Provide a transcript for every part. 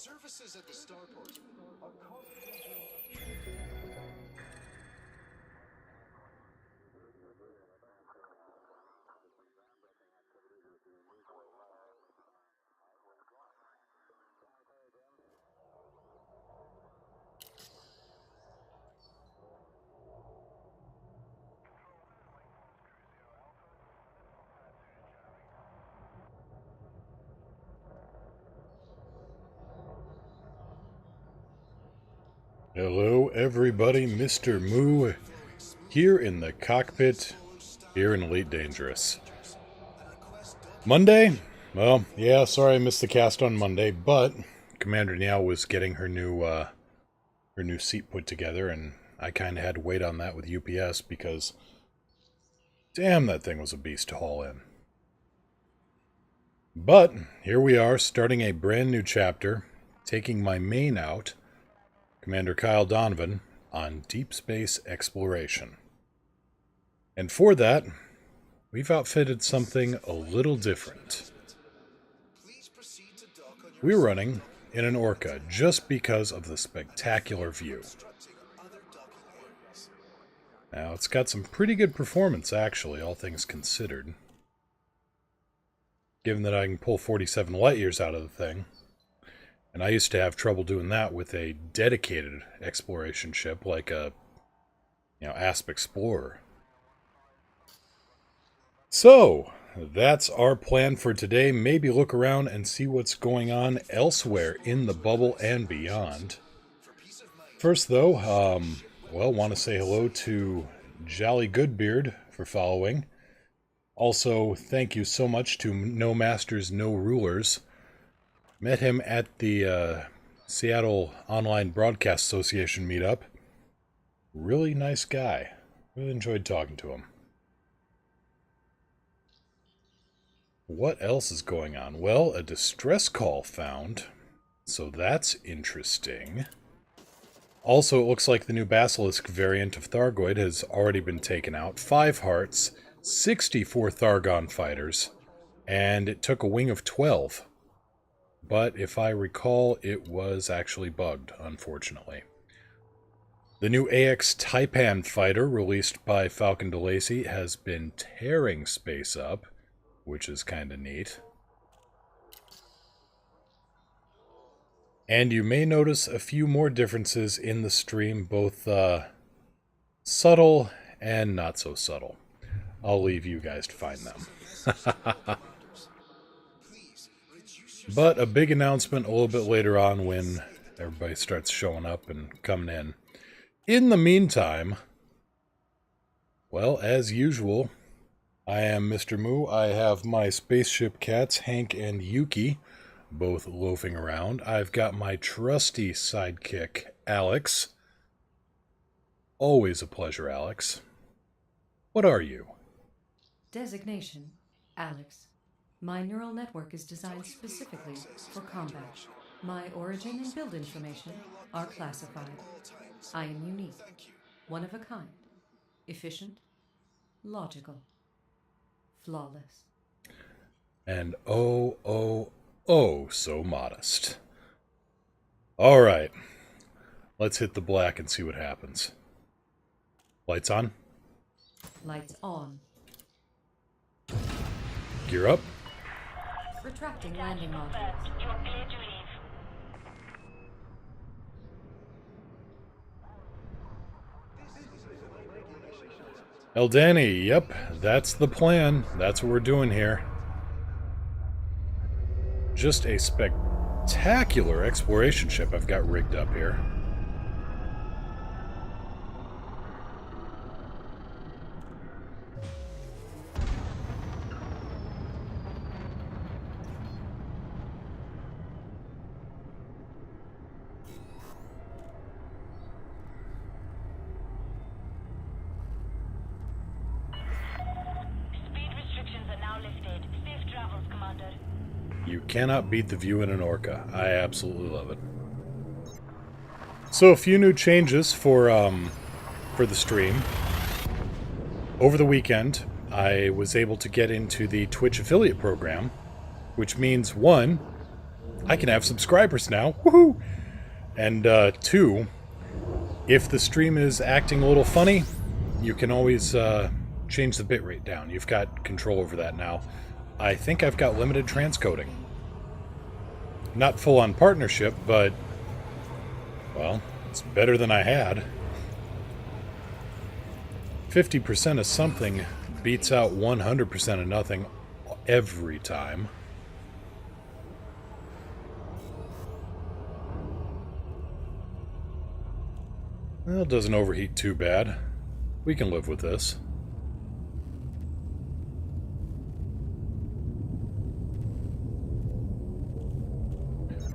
Services at the starport are constantly. Hello everybody, Mr. Moo here in the cockpit, here in Elite Dangerous. Monday? Well, yeah, sorry I missed the cast on Monday, but Commander Niao was getting her new seat put together, and I kind of had to wait on that with UPS because, damn, that thing was a beast to haul in. But here we are, starting a brand new chapter, taking my main out, Commander Kyle Donovan, on deep space exploration. And for that, we've outfitted something a little different. We're running in an Orca just because of the spectacular view. Now, it's got some pretty good performance, actually, all things considered. Given that I can pull 47 light years out of the thing. And I used to have trouble doing that with a dedicated exploration ship like a, Asp Explorer. So, that's our plan for today. Maybe look around and see what's going on elsewhere in the bubble and beyond. First, though, want to say hello to Jolly Goodbeard for following. Also, thank you so much to No Masters, No Rulers. Met him at the Seattle Online Broadcast Association meetup. Really nice guy. Really enjoyed talking to him. What else is going on? Well, a distress call found. So that's interesting. Also, it looks like the new Basilisk variant of Thargoid has already been taken out. 5 hearts, 64 Thargon fighters, and it took a wing of 12. But if I recall, it was actually bugged, unfortunately. The new AX Taipan fighter, released by Falcon DeLacy, has been tearing space up, which is kind of neat. And you may notice a few more differences in the stream, both subtle and not so subtle. I'll leave you guys to find them. But a big announcement a little bit later on when everybody starts showing up and coming in. In the meantime, well, as usual, I am Mr. Moo. I have my spaceship cats, Hank and Yuki, both loafing around. I've got my trusty sidekick, Alex. Always a pleasure, Alex. What are you? Designation, Alex. My neural network is designed specifically for combat. My origin and build information are classified. I am unique, one of a kind, efficient, logical, flawless. And oh, so modest. Alright, let's hit the black and see what happens. Lights on? Lights on. Gear up. Retracting landing module. You are clear to leave. Eldani, yep, that's the plan. That's what we're doing here. Just a spectacular exploration ship I've got rigged up here. You cannot beat the view in an Orca. I absolutely love it. So a few new changes for the stream. Over the weekend, I was able to get into the Twitch affiliate program, which means, one, I can have subscribers now. Woohoo! And 2, if the stream is acting a little funny, you can always change the bitrate down. You've got control over that now. I think I've got limited transcoding. Not full-on partnership, but, well, it's better than I had. 50% of something beats out 100% of nothing every time. Well, it doesn't overheat too bad. We can live with this.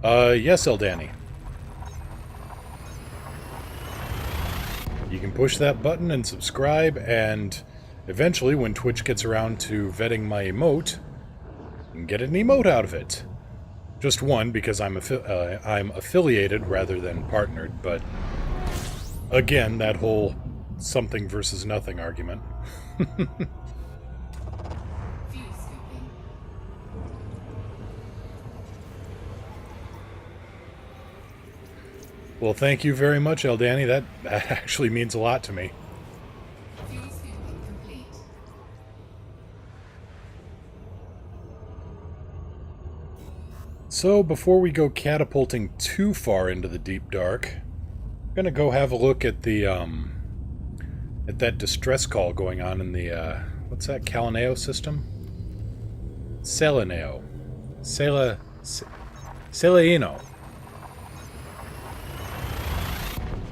Yes, Eldani. You can push that button and subscribe, and eventually, when Twitch gets around to vetting my emote, you can get an emote out of it. Just one, because I'm affiliated rather than partnered, but again, that whole something versus nothing argument. Well, thank you very much, Eldani. That actually means a lot to me. So, before we go catapulting too far into the deep dark, I'm gonna go have a look at the at that distress call going on in the what's that, Calaneo system? Seleneo. Seleino.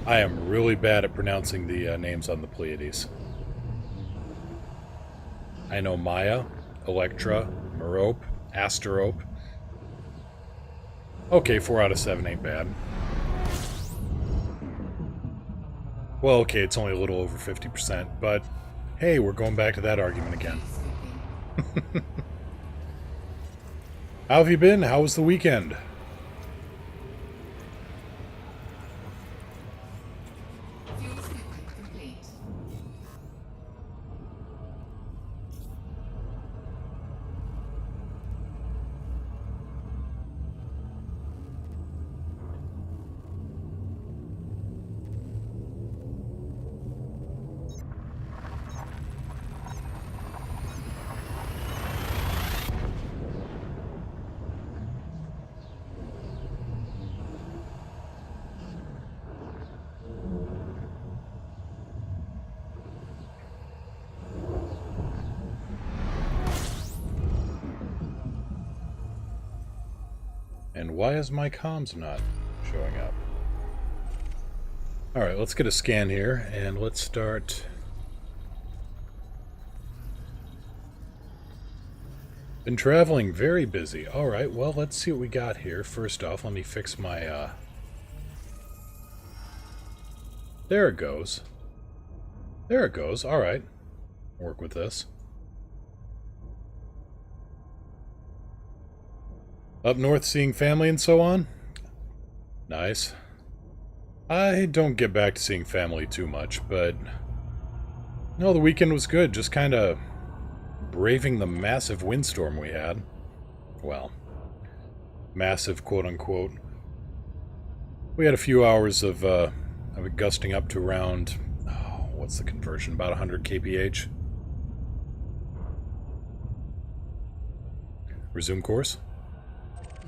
I am really bad at pronouncing the names on the Pleiades. I know Maya, Electra, Merope, Asterope. Okay, 4 out of 7 ain't bad. Well, okay, it's only a little over 50%, but hey, we're going back to that argument again. How have you been? How was the weekend? And why is my comms not showing up? Alright, let's get a scan here, and let's start... Been traveling, very busy. Alright, well, let's see what we got here. First off, let me fix my, There it goes. There it goes, alright. Work with this. Up north seeing family and so on? Nice. I don't get back to seeing family too much, but... No, the weekend was good, just kind of braving the massive windstorm we had. Well, massive quote-unquote. We had a few hours of it gusting up to around... Oh, what's the conversion? About 100 kph. Resume course.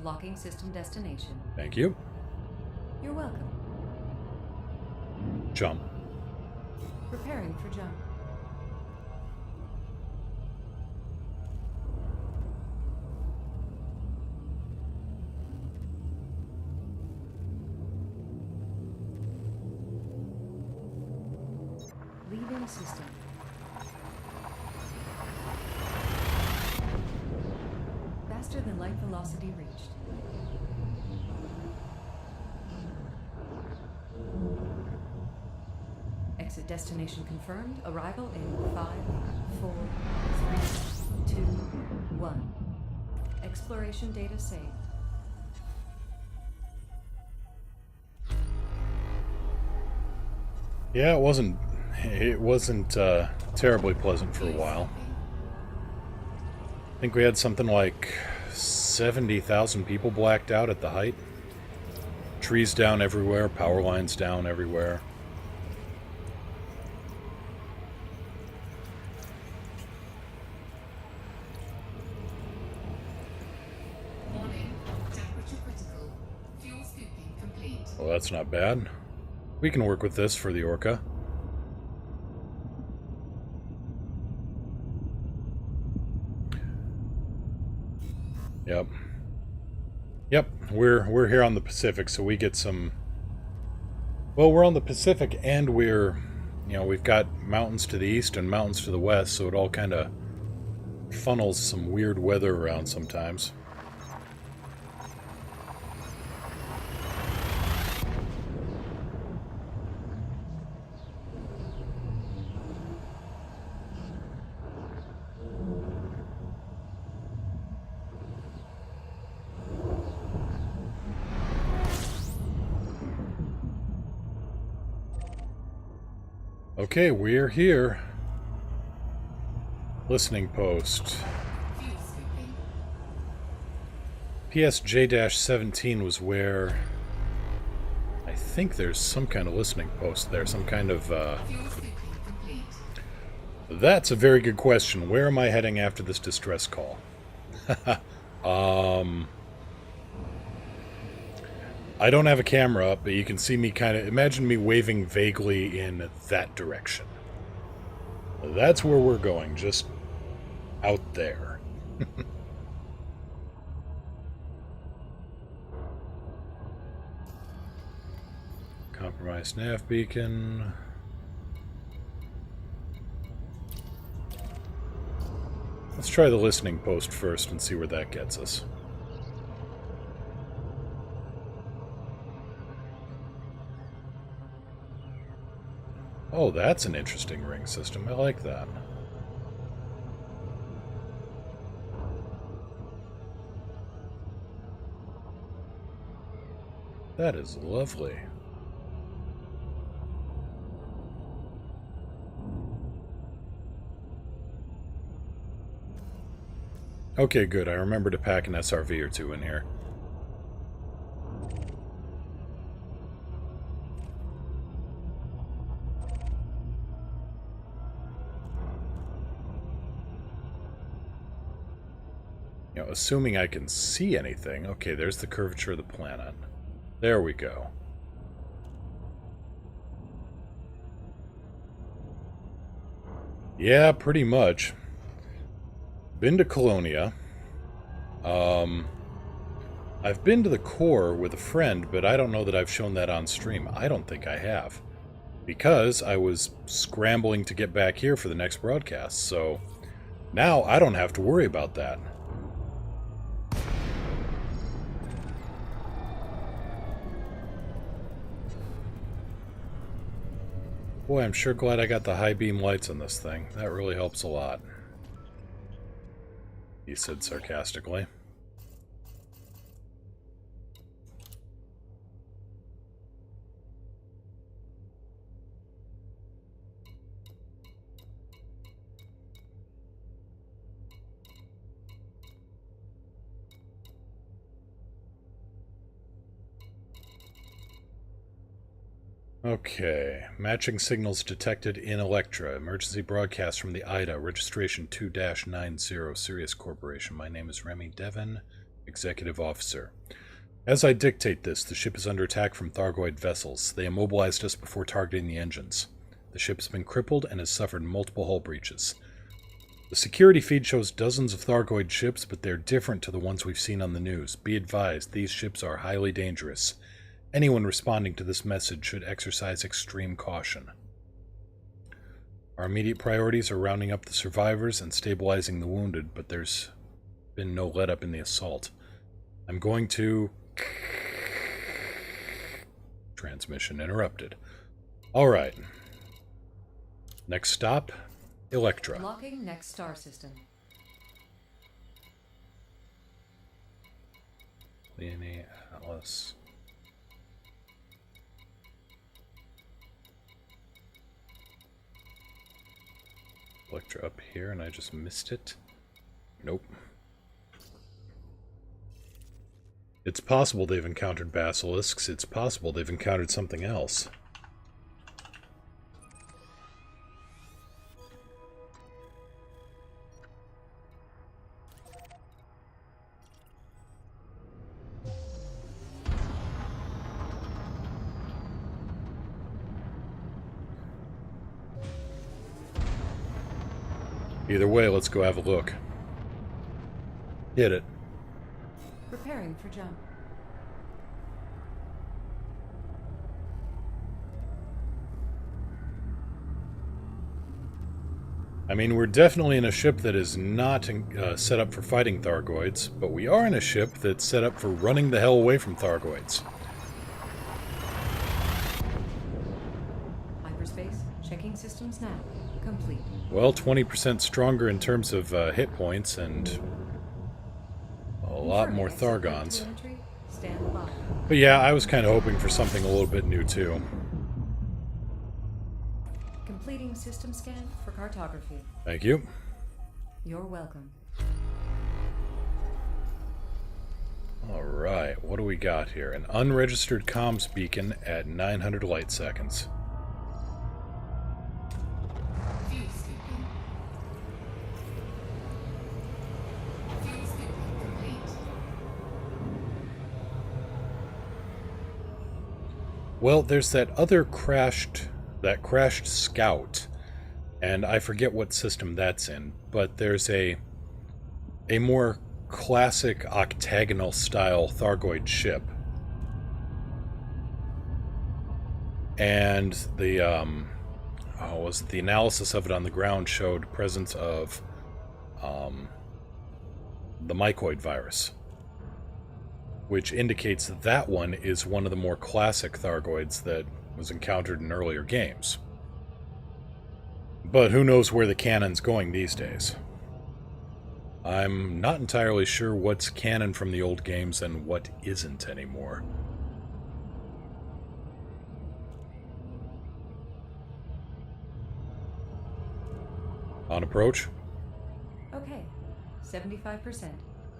Locking system destination. Thank you. You're welcome. Jump. Preparing for jump. Leaving system. Faster than light velocity reached. Exit destination confirmed. Arrival in 5, 4, 3, 2, 1. Exploration data saved. Yeah, it wasn't terribly pleasant for a while. I think we had something like 70,000 people blacked out at the height. Trees down everywhere, power lines down everywhere. Warning, temperature critical. Fuel scooping complete. Well, that's not bad. We can work with this for the Orca. Yep. Yep, we're here on the Pacific, so we get some... Well, we're on the Pacific, and we've got mountains to the east and mountains to the west, so it all kind of funnels some weird weather around sometimes. Okay, we're here. Listening post. Fuel scooping. PSJ-17 was where... I think there's some kind of listening post there, some kind of... Fuel scooping complete. That's a very good question. Where am I heading after this distress call? I don't have a camera up, but you can see me kind of... Imagine me waving vaguely in that direction. That's where we're going, just out there. Compromised nav beacon. Let's try the listening post first and see where that gets us. Oh, that's an interesting ring system. I like that. That is lovely. Okay, good. I remember to pack an SRV or two in here. Assuming I can see anything. Okay, there's the curvature of the planet. There we go. Yeah, pretty much. Been to Colonia. I've been to the core with a friend, but I don't know that I've shown that on stream. I don't think I have. Because I was scrambling to get back here for the next broadcast, so now I don't have to worry about that. Boy, I'm sure glad I got the high beam lights on this thing. That really helps a lot. He said sarcastically. Okay, matching signals detected in Electra. Emergency broadcast from the IDA, registration 2-90, Sirius Corporation. My name is Remy Devon, Executive Officer. As I dictate this, the ship is under attack from Thargoid vessels. They immobilized us before targeting the engines. The ship has been crippled and has suffered multiple hull breaches. The security feed shows dozens of Thargoid ships, but they're different to the ones we've seen on the news. Be advised, these ships are highly dangerous. Anyone responding to this message should exercise extreme caution. Our immediate priorities are rounding up the survivors and stabilizing the wounded, but there's been no let-up in the assault. I'm going to... Transmission interrupted. Alright. Next stop, Electra. Locking next star system. Leonie, Atlas... Electra up here and I just missed it. Nope. It's possible they've encountered basilisks. It's possible they've encountered something else. Either way, let's go have a look. Hit it. Preparing for jump. I mean, we're definitely in a ship that is not set up for fighting Thargoids, but we are in a ship that's set up for running the hell away from Thargoids. Hyperspace, checking systems now. Complete. Well, 20% stronger in terms of hit points and a lot more Thargons. Stand by. But yeah, I was kind of hoping for something a little bit new too. Completing system scan for cartography. Thank you. You're welcome. Alright, what do we got here? An unregistered comms beacon at 900 light seconds. Fuel scooping. Fuel scooping complete. Well, there's that other crashed scout, and I forget what system that's in, but there's a more classic octagonal style Thargoid ship. And the the analysis of it on the ground showed presence of the mycoid virus, which indicates that one is one of the more classic Thargoids that was encountered in earlier games. But who knows where the canon's going these days. I'm not entirely sure what's canon from the old games and what isn't anymore. On approach? Okay. 75%.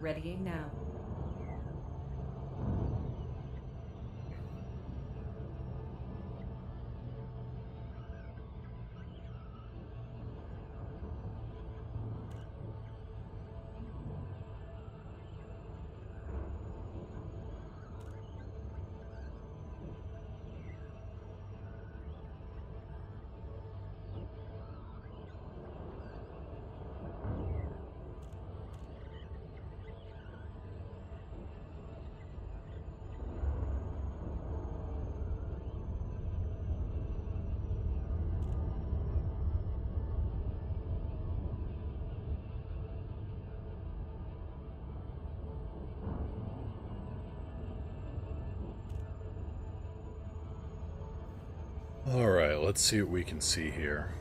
Readying now. Alright, let's see what we can see here.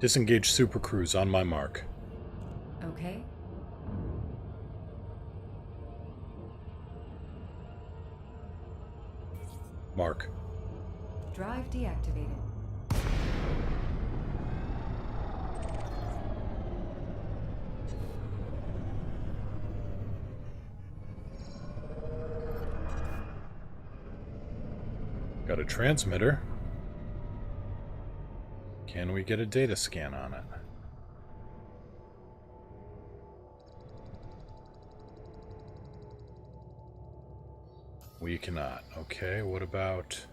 Disengage supercruise on my mark. Okay. Mark. Drive deactivated. Got a transmitter. Can we get a data scan on it? We cannot. Okay, what about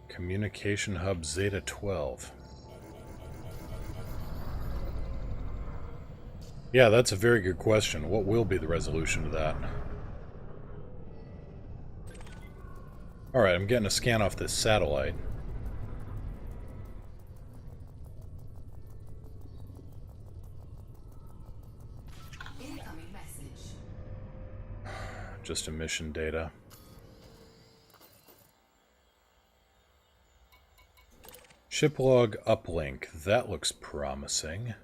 Communication Hub Zeta 12? Yeah, that's a very good question. What will be the resolution of that? Alright, I'm getting a scan off this satellite. Incoming message. Just emission data. Ship log uplink. That looks promising.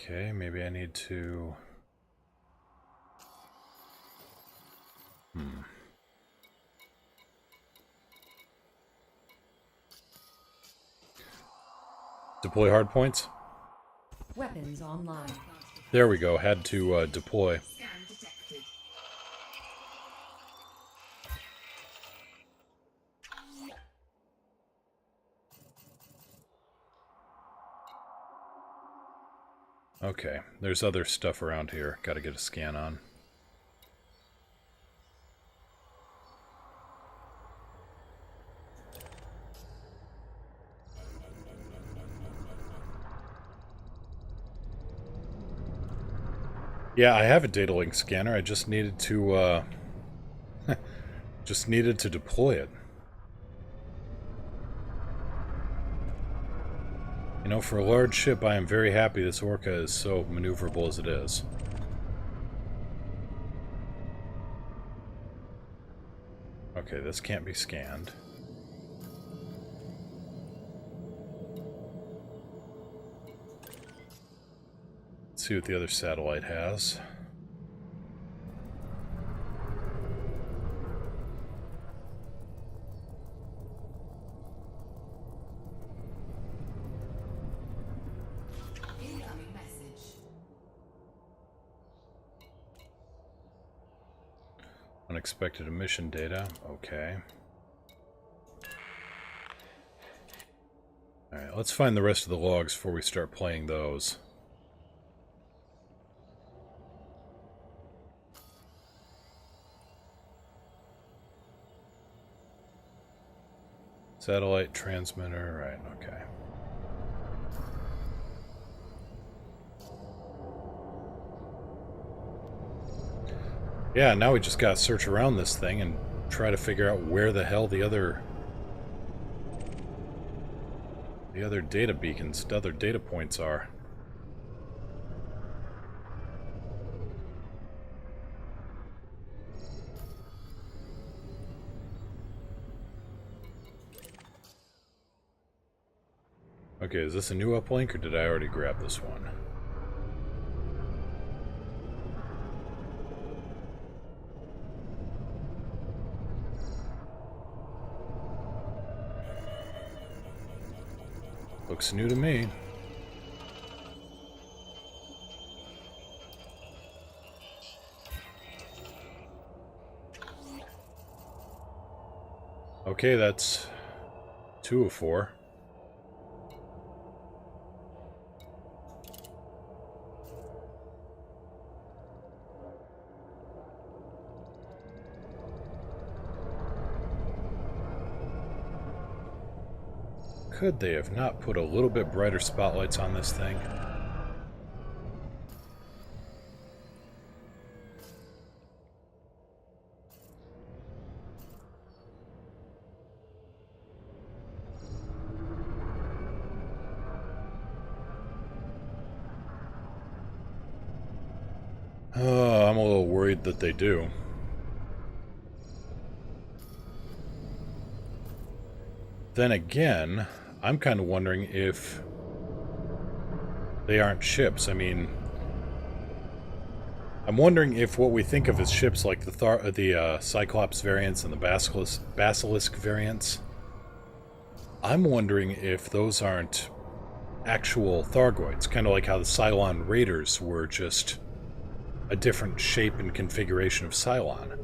Okay, maybe I need to... Deploy hardpoints? Weapons online. There we go, had to deploy. Scan detected. Okay, there's other stuff around here. Gotta get a scan on. Yeah, I have a data link scanner. I just needed to, just needed to deploy it. You know, for a large ship, I am very happy this Orca is so maneuverable as it is. Okay, this can't be scanned. Let's see what the other satellite has. Incoming message. Unexpected emission data. Okay. Alright, let's find the rest of the logs before we start playing those. Satellite transmitter, right, okay. Yeah, now we just gotta search around this thing and try to figure out where the hell the other data beacons, the other data points are. Okay, is this a new uplink or did I already grab this one? Looks new to me. Okay, that's 2 of 4. Could they have not put a little bit brighter spotlights on this thing? I'm a little worried that they do. Then again, I'm kind of wondering if they aren't ships. I mean, I'm wondering if what we think of as ships like the Cyclops variants and the Basilisk variants, I'm wondering if those aren't actual Thargoids, kind of like how the Cylon Raiders were just a different shape and configuration of Cylon.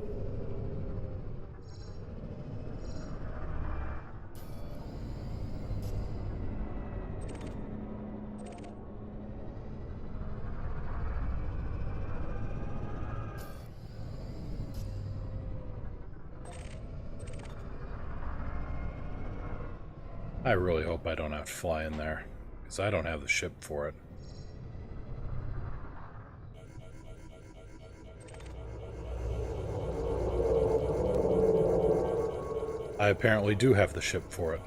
I really hope I don't have to fly in there, because I don't have the ship for it. I apparently do have the ship for it.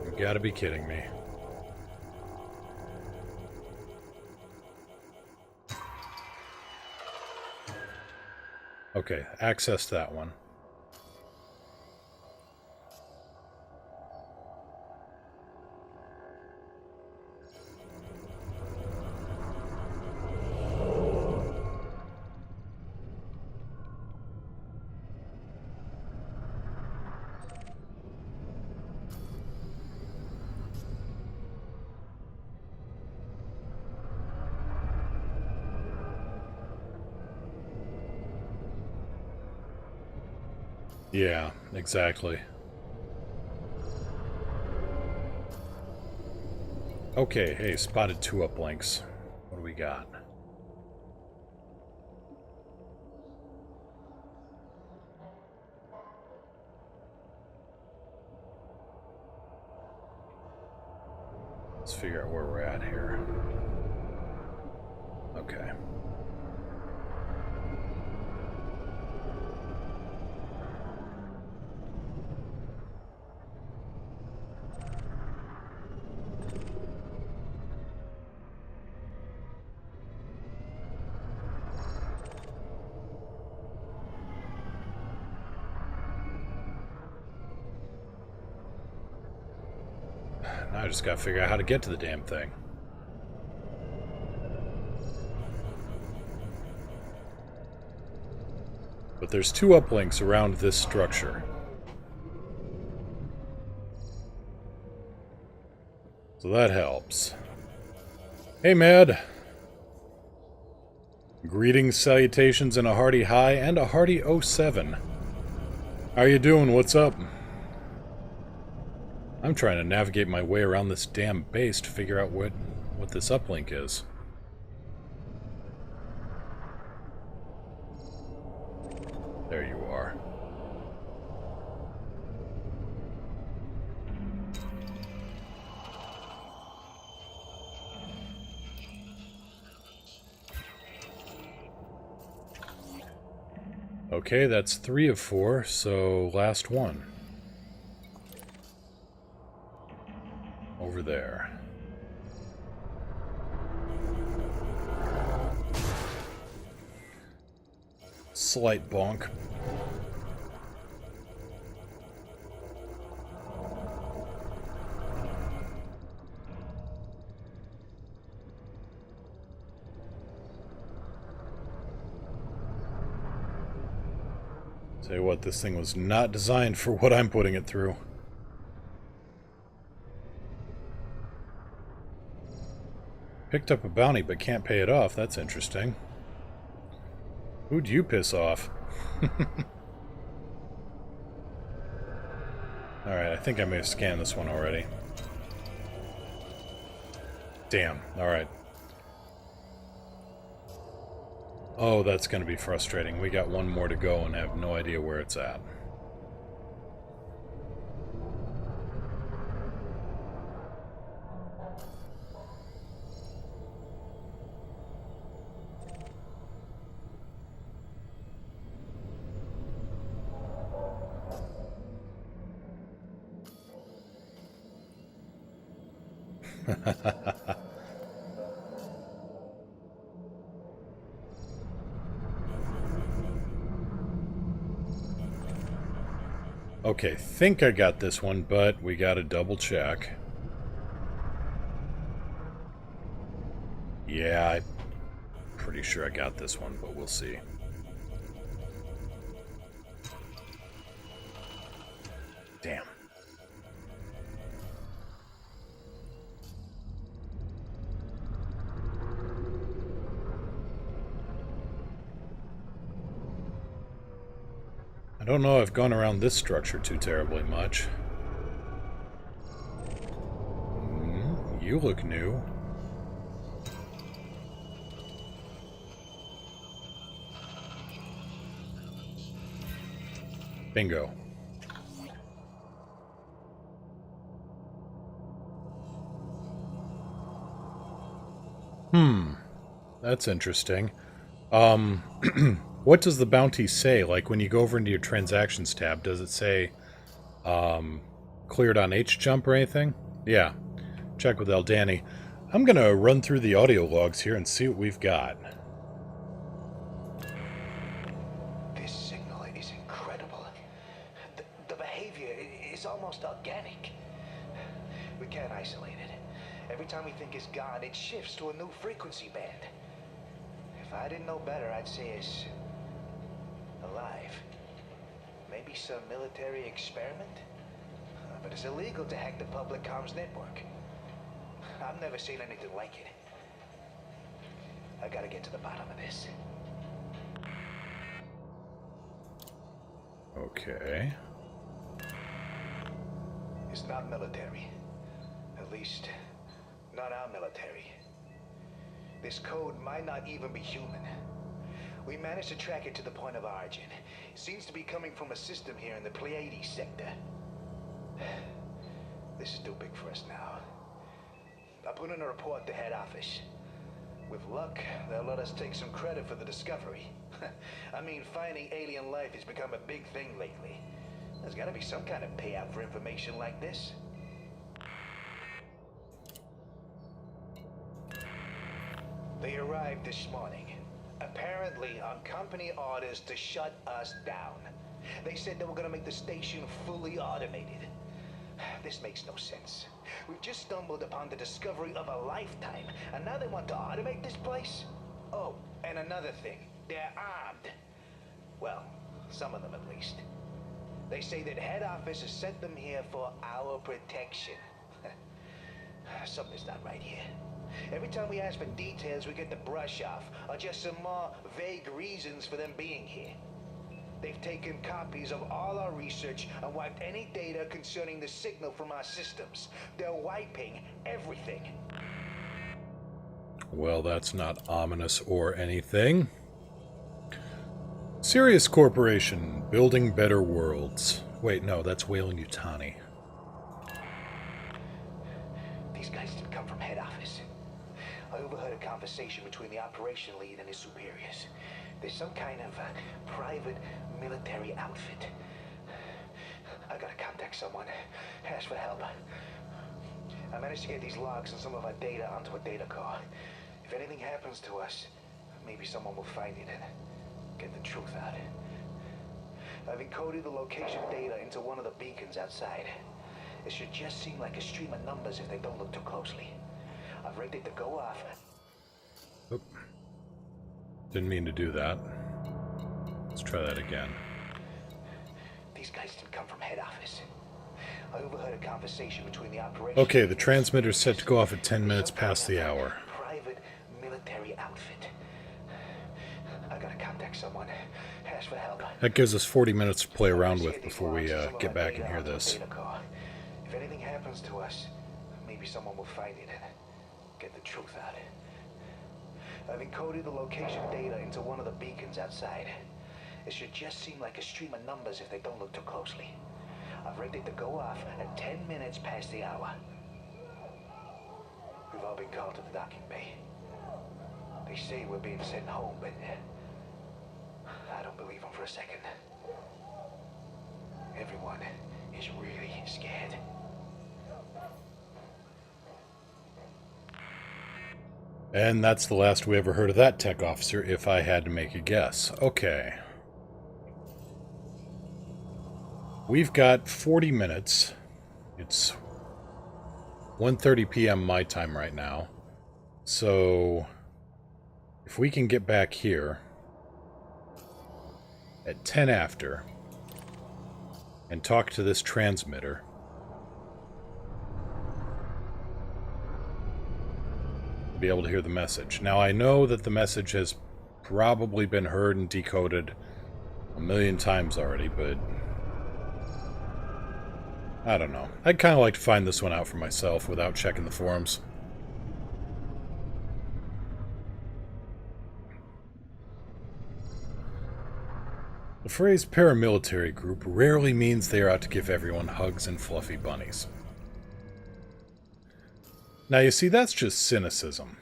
You gotta be kidding me. Okay, access that one. Yeah, exactly. Okay, hey, spotted 2 uplinks. What do we got? Let's figure out where we're at here. Okay. Now I just gotta figure out how to get to the damn thing. But there's 2 uplinks around this structure. So that helps. Hey, Mad! Greetings, salutations, and a hearty hi, and a hearty 07. How you doing? What's up? I'm trying to navigate my way around this damn base to figure out what this uplink is. There you are. Okay, that's 3 of 4, so last one. Over there. Slight bonk. Tell you what, this thing was not designed for what I'm putting it through. Picked up a bounty but can't pay it off. That's interesting. Who'd you piss off? Alright, I think I may have scanned this one already. Damn, alright. Oh, that's going to be frustrating. We got one more to go and have no idea where it's at. Okay, think I got this one, but we gotta double check. Yeah, I'm pretty sure I got this one, but we'll see. Damn. I don't know I've gone around this structure too terribly much. You look new. Bingo. That's interesting. What does the bounty say? Like, when you go over into your transactions tab, does it say, cleared on H-jump or anything? Yeah. Check with Eldani. I'm gonna run through the audio logs here and see what we've got. This signal is incredible. The behavior is almost organic. We can't isolate it. Every time we think it's gone, it shifts to a new frequency band. If I didn't know better, I'd say it's alive. Maybe some military experiment? But it's illegal to hack the public comms network. I've never seen anything like it. I gotta get to the bottom of this. Okay. It's not military. At least, not our military. This code might not even be human. We managed to track it to the point of origin. It seems to be coming from a system here in the Pleiades sector. This is too big for us now. I put in a report to head office. With luck, they'll let us take some credit for the discovery. I mean, finding alien life has become a big thing lately. There's gotta be some kind of payout for information like this. They arrived this morning, apparently on company orders to shut us down. They said they were gonna make the station fully automated. This makes no sense. We've just stumbled upon the discovery of a lifetime, and now they want to automate this place? Oh, and another thing, they're armed. Well, some of them at least. They say that head office has sent them here for our protection. Something's not right here. Every time we ask for details, we get the brush off, or just some more vague reasons for them being here. They've taken copies of all our research and wiped any data concerning the signal from our systems. They're wiping everything. Well, that's not ominous or anything. Sirius Corporation, building better worlds. Wait, no, that's Weyland-Yutani. These guys didn't come from head office. I overheard a conversation between the operation lead and his superiors. There's some kind of private military outfit. I gotta contact someone, ask for help. I managed to get these logs and some of our data onto a data core. If anything happens to us, maybe someone will find it and get the truth out. I've encoded the location data into one of the beacons outside. It should just seem like a stream of numbers if they don't look too closely. I've rigged it to go off. Oop. Didn't mean to do that. Let's try that again. These guys didn't come from head office. I overheard a conversation between the operation. Okay, the transmitter's set to go off at 10 minutes past the hour. Private military outfit. I gotta contact someone, ask for help. That gives us 40 minutes to play around with before we get back and hear this. If anything happens to us, maybe someone will find it and get the truth out. I've encoded the location data into one of the beacons outside. It should just seem like a stream of numbers if they don't look too closely. I've rigged it to go off at 10 minutes past the hour. We've all been called to the docking bay. They say we're being sent home, but I don't believe them for a second. Everyone is really scared. And that's the last we ever heard of that tech officer, if I had to make a guess. Okay. We've got 40 minutes. It's 1:30 p.m. my time right now. So, if we can get back here at 10 after and talk to this transmitter, be able to hear the message. Now, I know that the message has probably been heard and decoded a million times already, but I don't know. I'd kind of like to find this one out for myself without checking the forums. The phrase paramilitary group rarely means they are out to give everyone hugs and fluffy bunnies. Now, you see, that's just cynicism.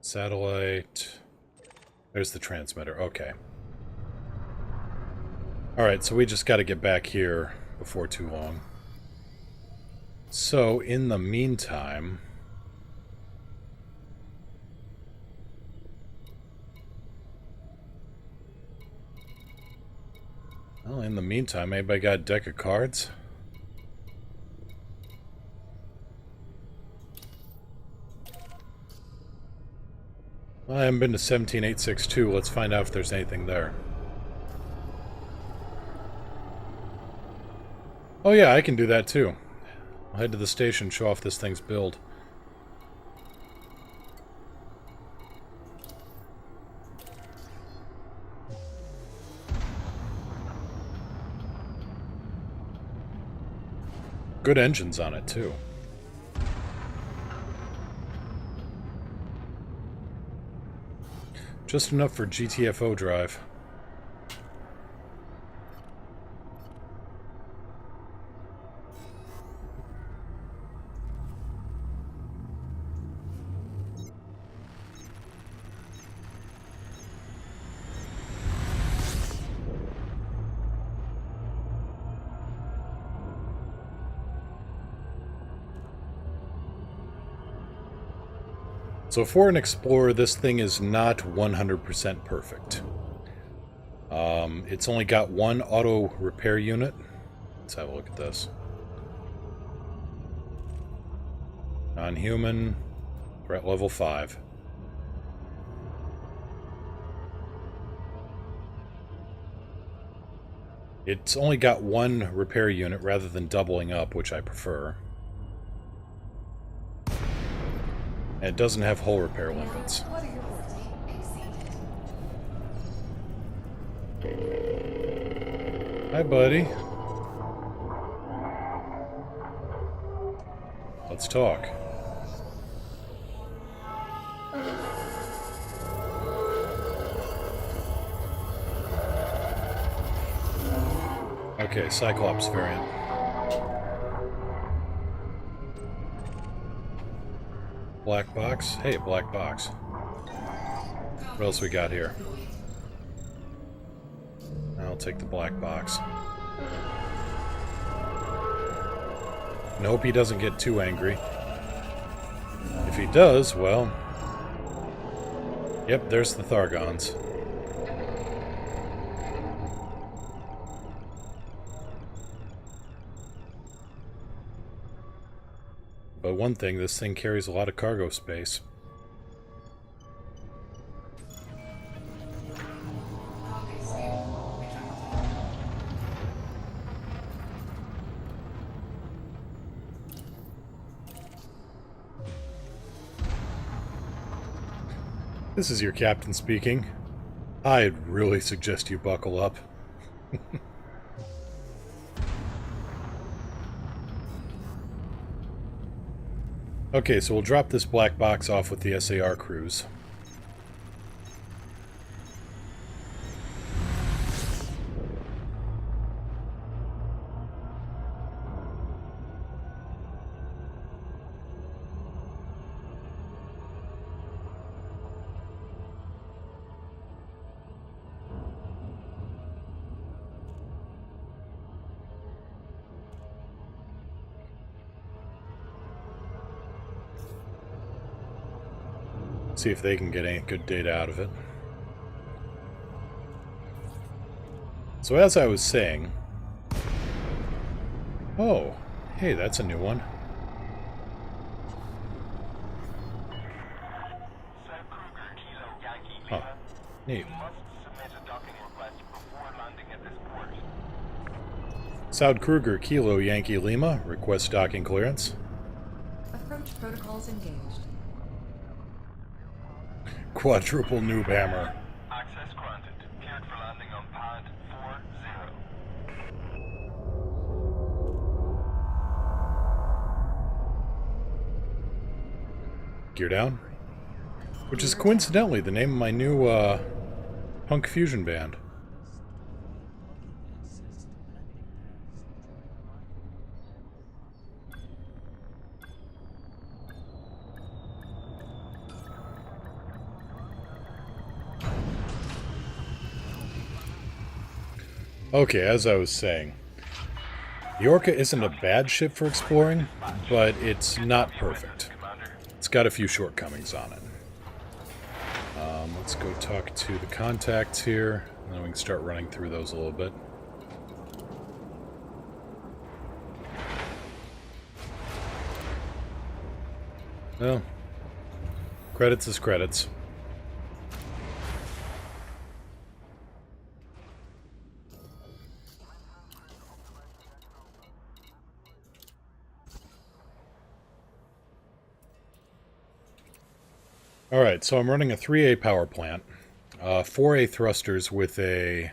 Satellite. There's the transmitter. Okay. Alright, so we just got to get back here before too long. So, in the meantime... Well, in the meantime, anybody got a deck of cards? Well, I haven't been to 17862. Let's find out if there's anything there. Oh yeah, I can do that too. I'll head to the station, show off this thing's build. Good engines on it too. Just enough for GTFO drive. So for an Explorer, this thing is not 100% perfect. It's only got one auto repair unit. Let's have a look at this. Non-human. We're at level 5. It's only got one repair unit rather than doubling up, which I prefer. And it doesn't have hull repair limits. Hi, buddy. Let's talk. Okay, Cyclops variant. Black box? Hey, black box. What else we got here? I'll take the black box. And hope he doesn't get too angry. If he does, well... Yep, there's the Thargons. But one thing, this thing carries a lot of cargo space. This is your captain speaking. I'd really suggest you buckle up. Okay, so we'll drop this black box off with the SAR crews. See if they can get any good data out of it. So as I was saying... Oh, hey, that's a new one. Huh, neat. Saud Kruger, Kilo, Yankee Lima, request docking clearance. Approach protocols engaged. Quadruple noob hammer. Access granted. Cleared for landing on pad 40. Gear down. Which is coincidentally the name of my new punk fusion band. Okay, as I was saying, the Orca isn't a bad ship for exploring, but it's not perfect. It's got a few shortcomings on it. Let's go talk to the contacts here, and then we can start running through those a little bit. Well, credits is credits. Alright, so I'm running a 3A power plant. 4A thrusters with a...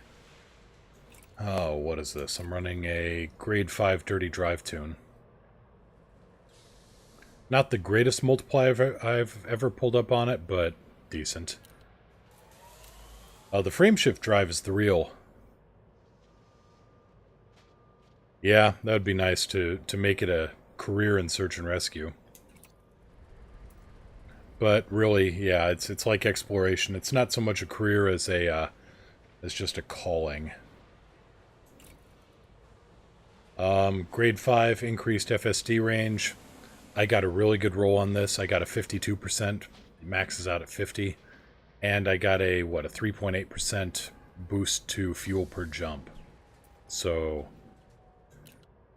Oh, what is this? I'm running a grade 5 dirty drive tune. Not the greatest multiplier I've ever pulled up on it, but decent. The frameshift drive is the real... Yeah, that would be nice to make it a career in search and rescue. But really, yeah, it's like exploration. It's not so much a career as as just a calling. Grade 5 increased FSD range. I got a really good roll on this. I got a 52%. It maxes out at 50. And I got a 3.8% boost to fuel per jump. So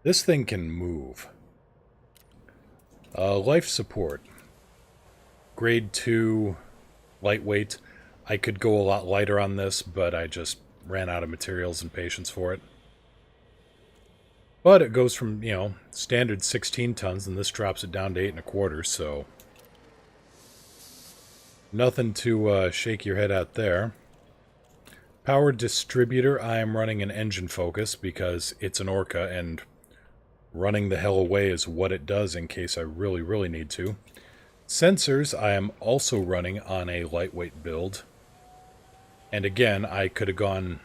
this thing can move. Life support. Grade 2 lightweight. I could go a lot lighter on this, but I just ran out of materials and patience for it. But it goes from, standard 16 tons, and this drops it down to 8.25, so... Nothing to shake your head at there. Power distributor, I am running an engine focus because it's an Orca, and running the hell away is what it does in case I really, really need to. Sensors, I am also running on a lightweight build. And again, I could have gone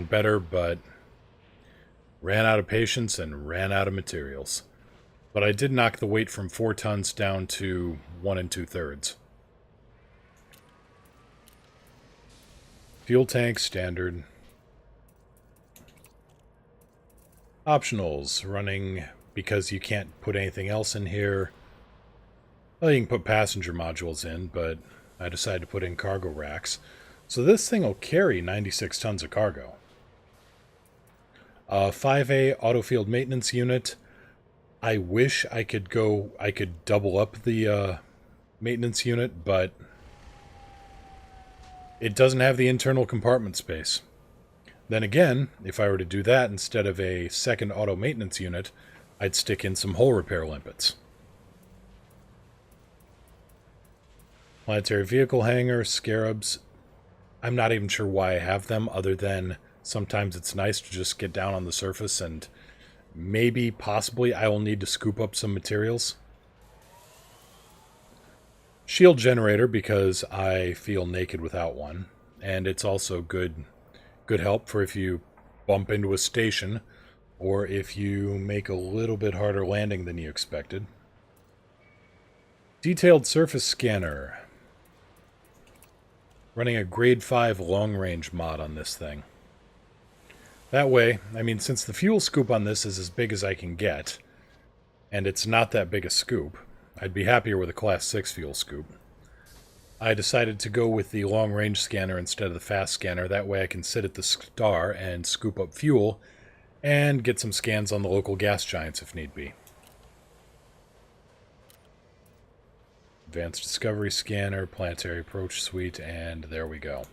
better, but ran out of patience and ran out of materials. But I did knock the weight from 4 tons down to 1 2/3. Fuel tank, standard. Optionals, running because you can't put anything else in here. Well, you can put passenger modules in, but I decided to put in cargo racks. So this thing will carry 96 tons of cargo. 5A auto field maintenance unit. I wish I could double up the maintenance unit, but it doesn't have the internal compartment space. Then again, if I were to do that instead of a second auto maintenance unit, I'd stick in some hull repair limpets. Planetary vehicle hangar, scarabs. I'm not even sure why I have them, other than sometimes it's nice to just get down on the surface and maybe, possibly, I will need to scoop up some materials. Shield generator, because I feel naked without one. And it's also good help for if you bump into a station, or if you make a little bit harder landing than you expected. Detailed surface scanner. Running a grade 5 long-range mod on this thing. That way, since the fuel scoop on this is as big as I can get, and it's not that big a scoop, I'd be happier with a Class 6 fuel scoop. I decided to go with the long-range scanner instead of the fast scanner. That way I can sit at the star and scoop up fuel and get some scans on the local gas giants if need be. Advanced Discovery Scanner, Planetary Approach Suite, and there we go.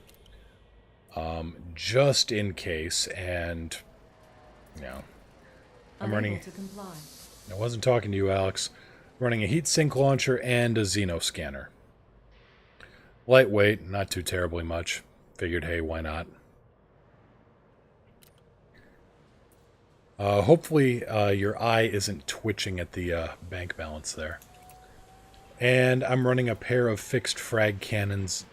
Just in case, and, I'm running... To comply. I wasn't talking to you, Alex. I'm running a heat sink launcher and a Xeno scanner. Lightweight, not too terribly much. Figured, hey, why not? Hopefully your eye isn't twitching at the bank balance there. And I'm running a pair of fixed frag cannons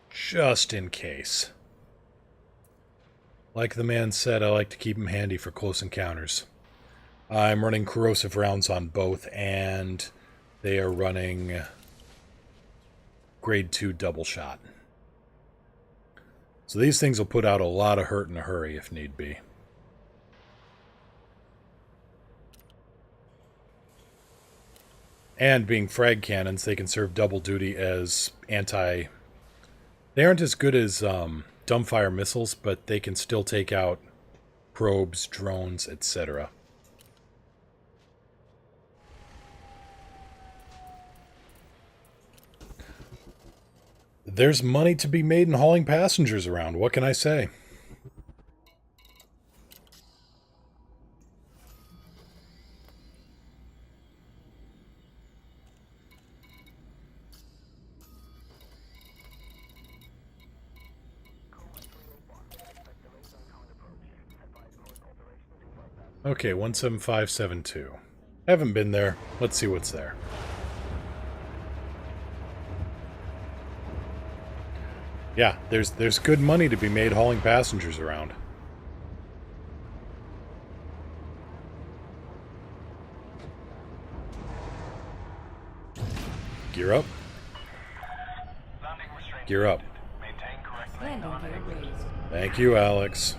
just in case. Like the man said, I like to keep them handy for close encounters. I'm running corrosive rounds on both, and they are running grade 2 double shot. So these things will put out a lot of hurt in a hurry if need be. And being frag cannons, they can serve double duty as anti... They aren't as good as dumbfire missiles, but they can still take out probes, drones, etc. There's money to be made in hauling passengers around. What can I say? Okay, 17572. Haven't been there. Let's see what's there. Yeah, there's good money to be made hauling passengers around. Gear up. Landing restraint Gear up. Maintain correct lane Landing on gear exit. raised. Thank you, Alex.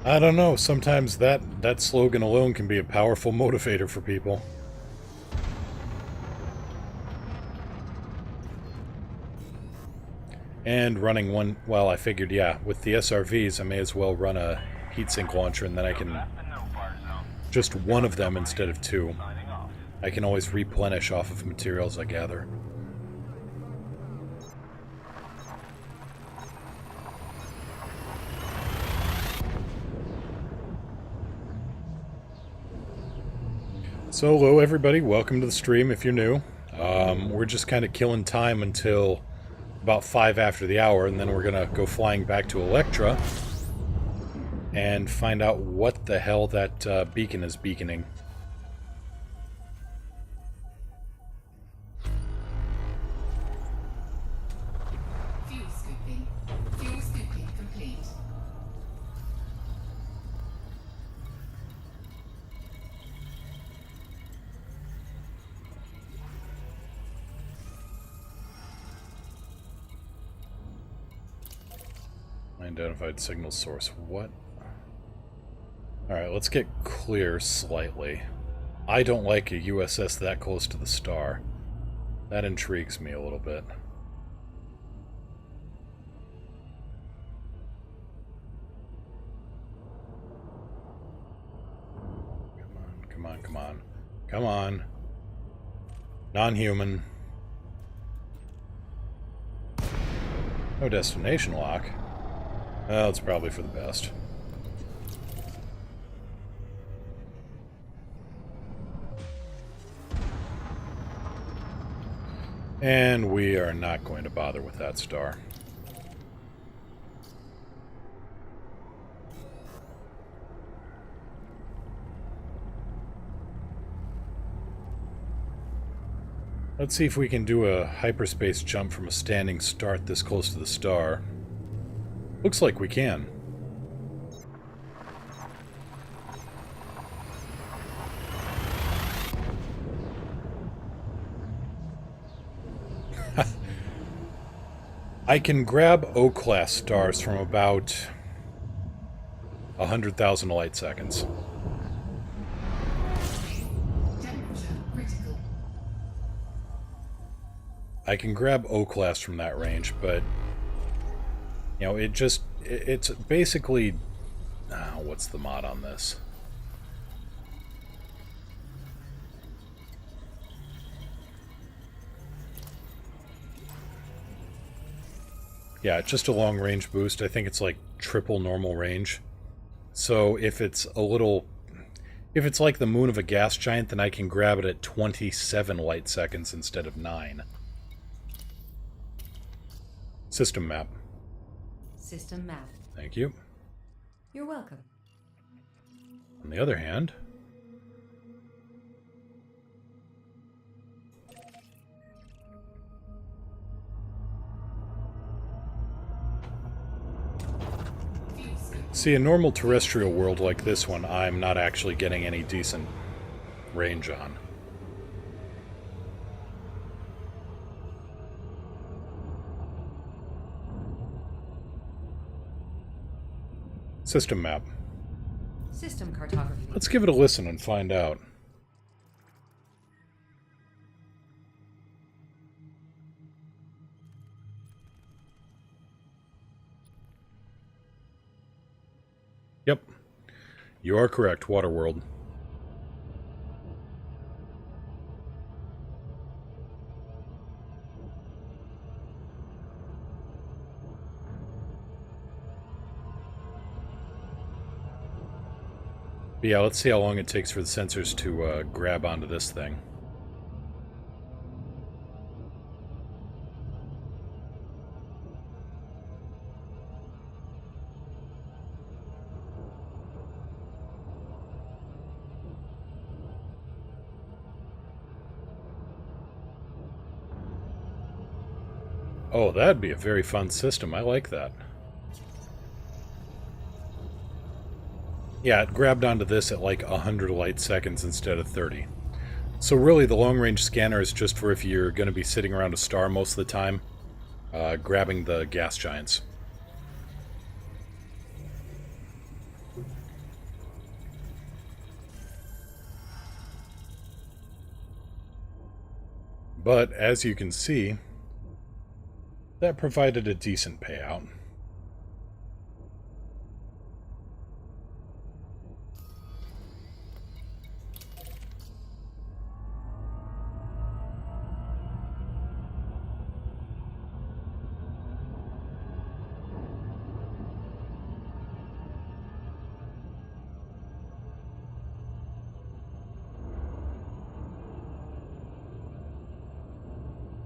I don't know, sometimes that slogan alone can be a powerful motivator for people. And running one, well, I figured, yeah, with the SRVs, I may as well run a heatsink launcher, and then I can Left and no fire zone. just one of them instead of two. Signing off. I can always replenish off of materials I gather. So, hello everybody, welcome to the stream if you're new. We're just kind of killing time until about 5 after the hour, and then we're gonna go flying back to Electra and find out what the hell that beacon is beaconing. Fuel scooping. Fuel scooping complete. Identified signal source. What? Alright, let's get clear slightly. I don't like a USS that close to the star. That intrigues me a little bit. Come on, come on, come on. Come on. Non-human. No destination lock. Well, it's probably for the best. And we are not going to bother with that star. Let's see if we can do a hyperspace jump from a standing start this close to the star. Looks like we can. I can grab O-class stars from about 100,000 light seconds. Temperature critical. I can grab O-class from that range, but you know, it's basically what's the mod on this? Yeah, it's just a long range boost. I think it's like triple normal range. So if it's like the moon of a gas giant, then I can grab it at 27 light seconds instead of 9. System map. System map. Thank you. You're welcome. On the other hand, see, a normal terrestrial world like this one, I'm not actually getting any decent range on. System map. System cartography. Let's give it a listen and find out. Yep. You are correct, Waterworld. But yeah, let's see how long it takes for the sensors to grab onto this thing. Oh, that'd be a very fun system. I like that. Yeah, it grabbed onto this at like 100 light seconds instead of 30. So really, the long-range scanner is just for if you're going to be sitting around a star most of the time, grabbing the gas giants. But, as you can see, that provided a decent payout.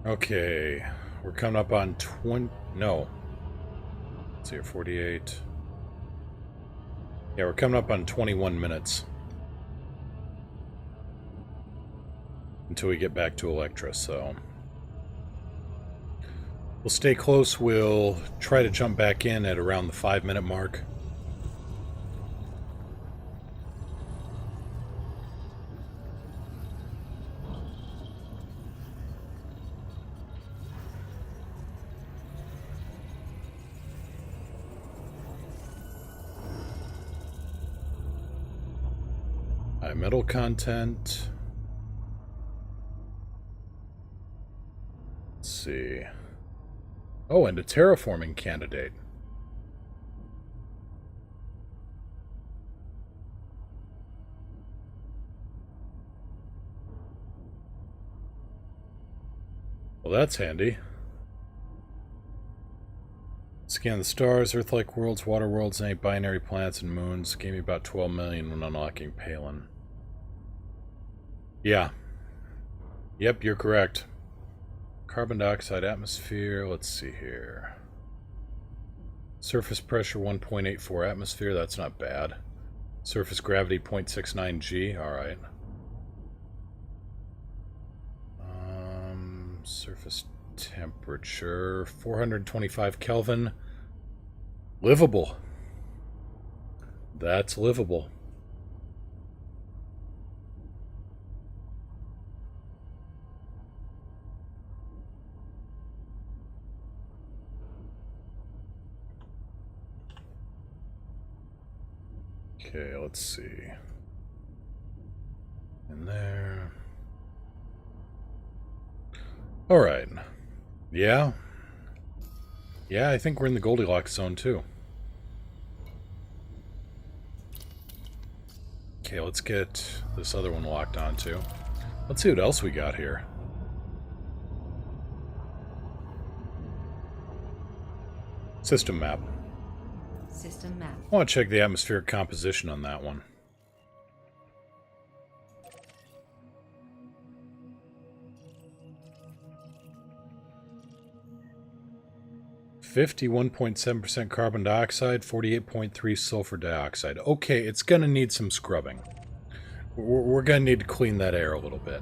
Okay, we're coming up on 20... No. Let's see here, 48... Yeah, we're coming up on 21 minutes. Until we get back to Electra, so... We'll stay close, we'll try to jump back in at around the 5-minute mark. High metal content. Let's see. Oh, and a terraforming candidate. Well, that's handy. Scan the stars, Earth-like worlds, water worlds, and 8 binary planets and moons. Gave me about 12 million when unlocking Palin. Yeah. Yep, you're correct. Carbon dioxide atmosphere, let's see here. Surface pressure 1.84 atmosphere, that's not bad. Surface gravity 0.69 G, alright. Surface temperature 425 Kelvin. Livable. That's livable. Okay, let's see. In there. Alright. Yeah. Yeah, I think we're in the Goldilocks zone too. Okay, let's get this other one locked on too. Let's see what else we got here. System map. System map. I want to check the atmospheric composition on that one. (51.7% carbon dioxide, 48.3 sulfur dioxide. Okay, it's going to need some scrubbing. We're going to need to clean that air a little bit.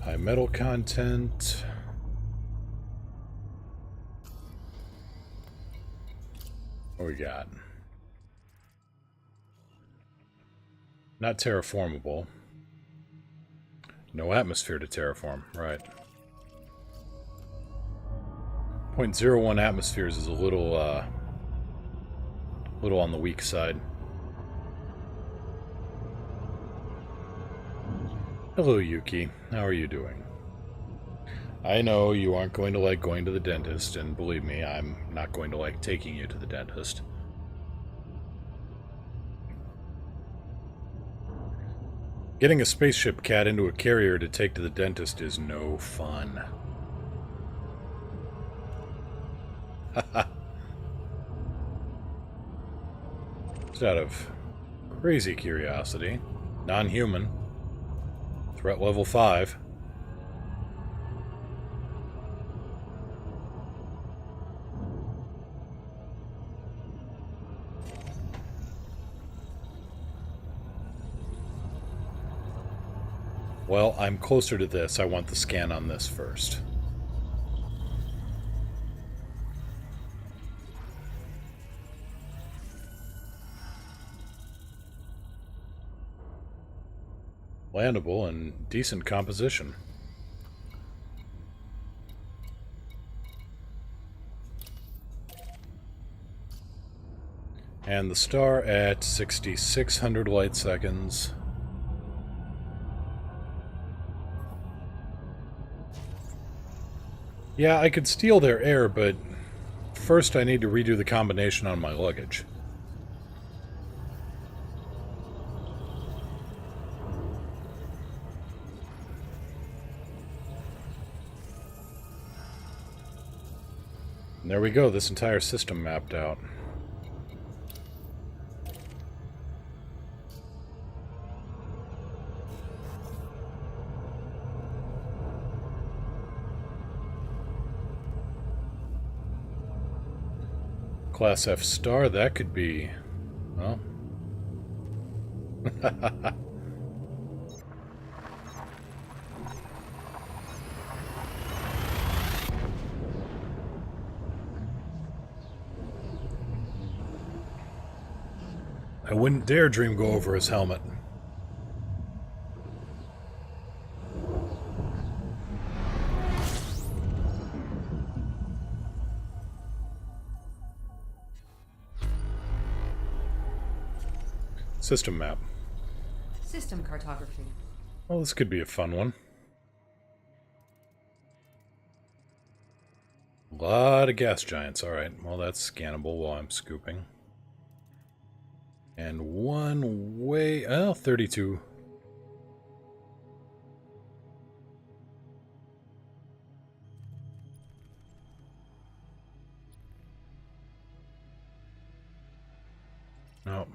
High metal content. What we got? Not terraformable. No atmosphere to terraform, right. 0.01 atmospheres is a little on the weak side. Hello, Yuki. How are you doing? I know you aren't going to like going to the dentist, and believe me, I'm not going to like taking you to the dentist. Getting a spaceship cat into a carrier to take to the dentist is no fun. Haha. Just out of crazy curiosity. Non-human. Threat level 5. Well, I'm closer to this. I want the scan on this first. Landable and decent composition. And the star at 6,600 light seconds. Yeah, I could steal their air, but first I need to redo the combination on my luggage. And there we go, this entire system mapped out. Class F star, that could be... well... I wouldn't dare dream go over his helmet. System map. System cartography. Well, this could be a fun one. A lot of gas giants. Alright, well that's scannable while I'm scooping. And one way... oh, 32. Oh.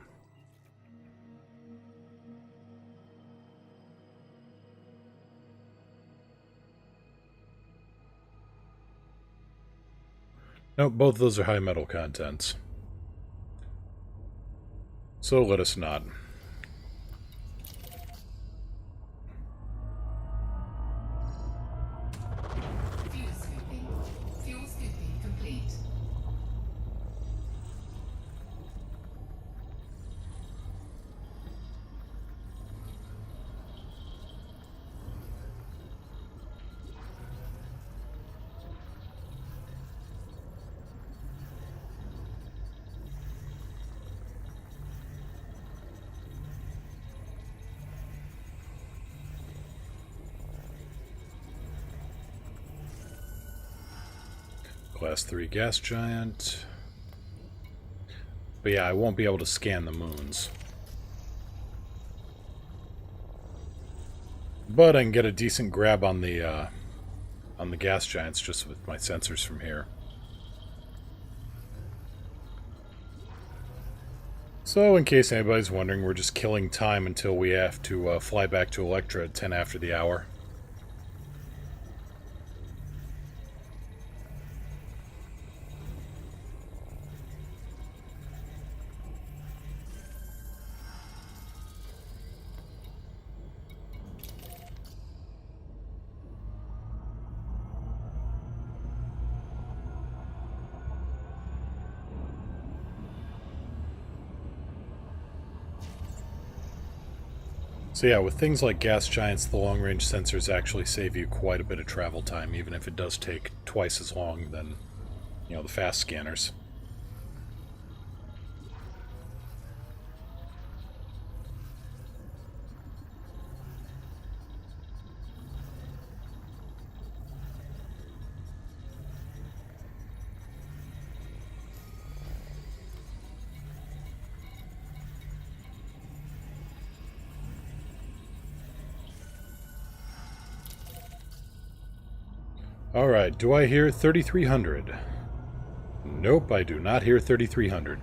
Nope, both of those are high metal contents. So let us not. Fuel scooping. Fuel scooping complete. Class 3 gas giant. But yeah, I won't be able to scan the moons. But I can get a decent grab on the gas giants just with my sensors from here. So, in case anybody's wondering, we're just killing time until we have to fly back to Electra at 10 after the hour. So yeah, with things like gas giants, the long-range sensors actually save you quite a bit of travel time, even if it does take twice as long than, you know, the fast scanners. Alright, do I hear 3,300? Nope, I do not hear 3,300.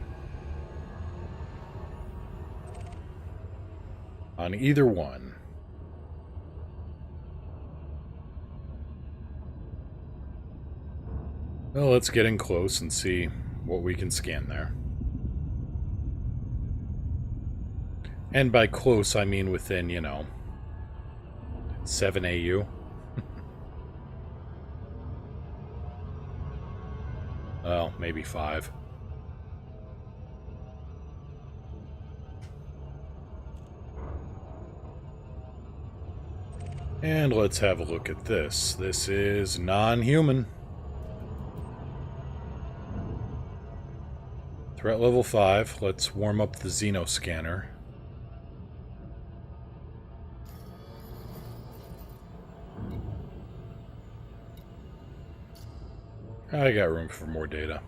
On either one. Well, let's get in close and see what we can scan there. And by close, I mean within, 7 AU. Well, maybe 5. And let's have a look at this. This is non-human. Threat level 5. Let's warm up the Xeno scanner. I got room for more data.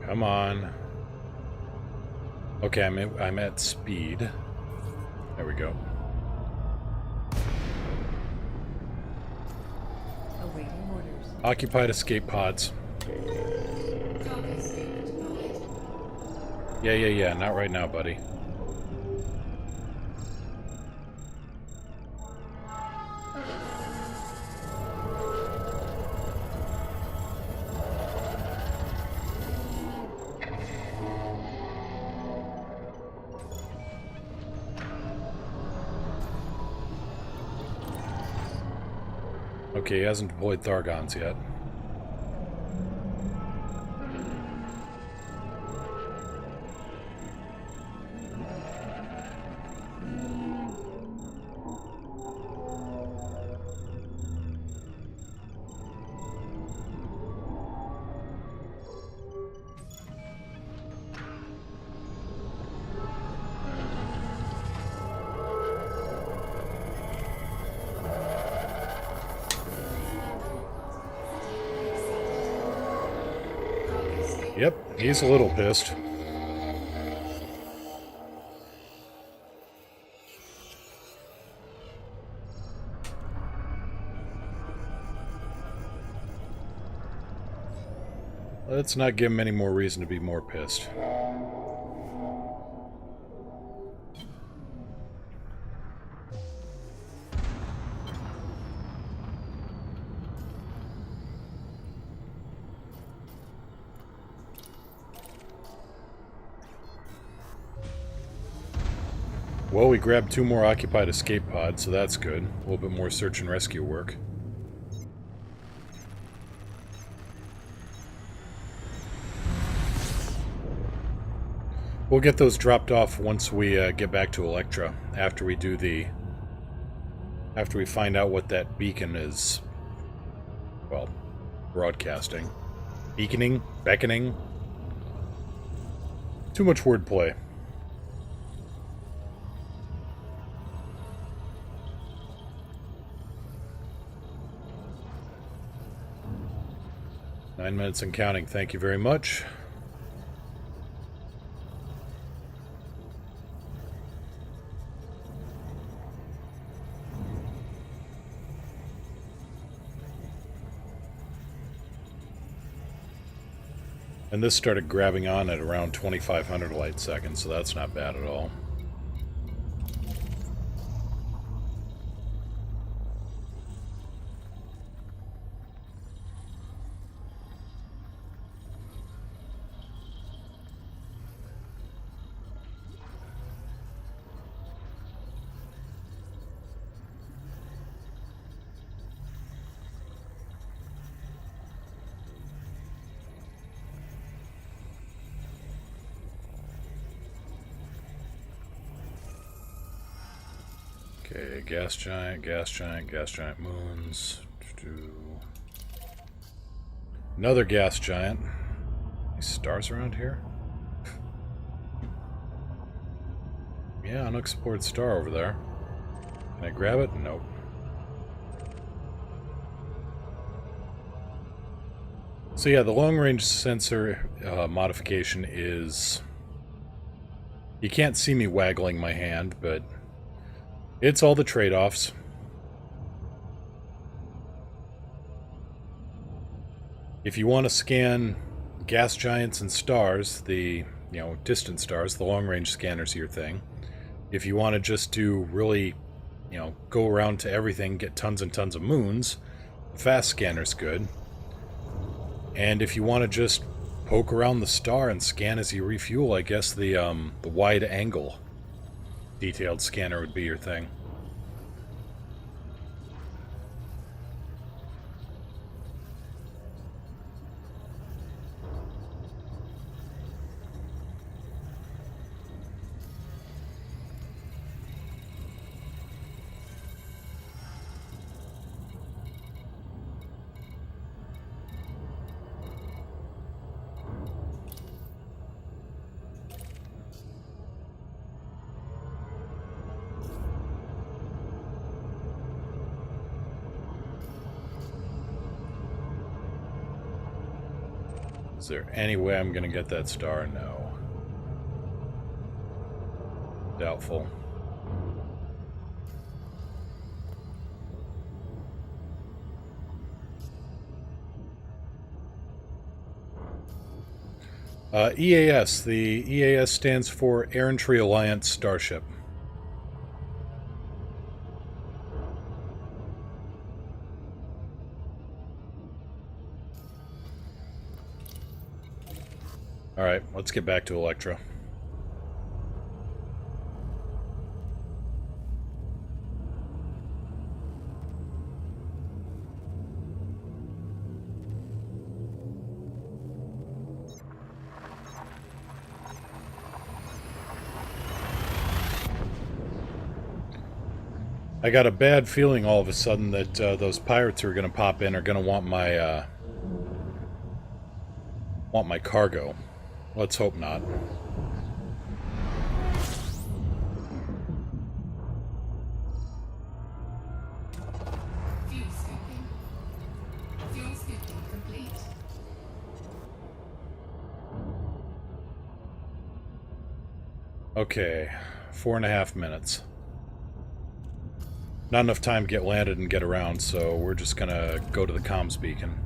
Come on. Okay, I'm at speed. There we go. Awaiting orders. Occupied escape pods. Cargo scope deployed. Yeah. Not right now, buddy. Okay, he hasn't deployed Thargons yet. Yep, he's a little pissed. Let's not give him any more reason to be more pissed. Well, we grabbed 2 more occupied escape pods, so that's good. A little bit more search and rescue work. We'll get those dropped off once we get back to Electra, after we find out what that beacon is, well, broadcasting. Beaconing? Beckoning? Too much wordplay. Nine minutes and counting, thank you very much. And this started grabbing on at around 2,500 light seconds, so that's not bad at all. Okay, gas giant moons. Another gas giant. Any stars around here? Yeah, unexplored star over there. Can I grab it? Nope. So yeah, the long-range sensor modification is... You can't see me waggling my hand, but it's all the trade-offs. If you want to scan gas giants and stars, the, distant stars, the long-range scanner's your thing. If you want to just do really, go around to everything, get tons and tons of moons, the fast scanner's good. And if you want to just poke around the star and scan as you refuel, I guess the wide-angle detailed scanner would be your thing. Is there any way I'm gonna get that star? No. Doubtful. EAS. The EAS stands for Errantry Alliance Starship. Alright, let's get back to Electra. I got a bad feeling all of a sudden that those pirates who are going to pop in are going to want my cargo. Let's hope not. Fuel scooping. Fuel scooping complete. Okay, 4.5 minutes. Not enough time to get landed and get around, so we're just gonna go to the comms beacon.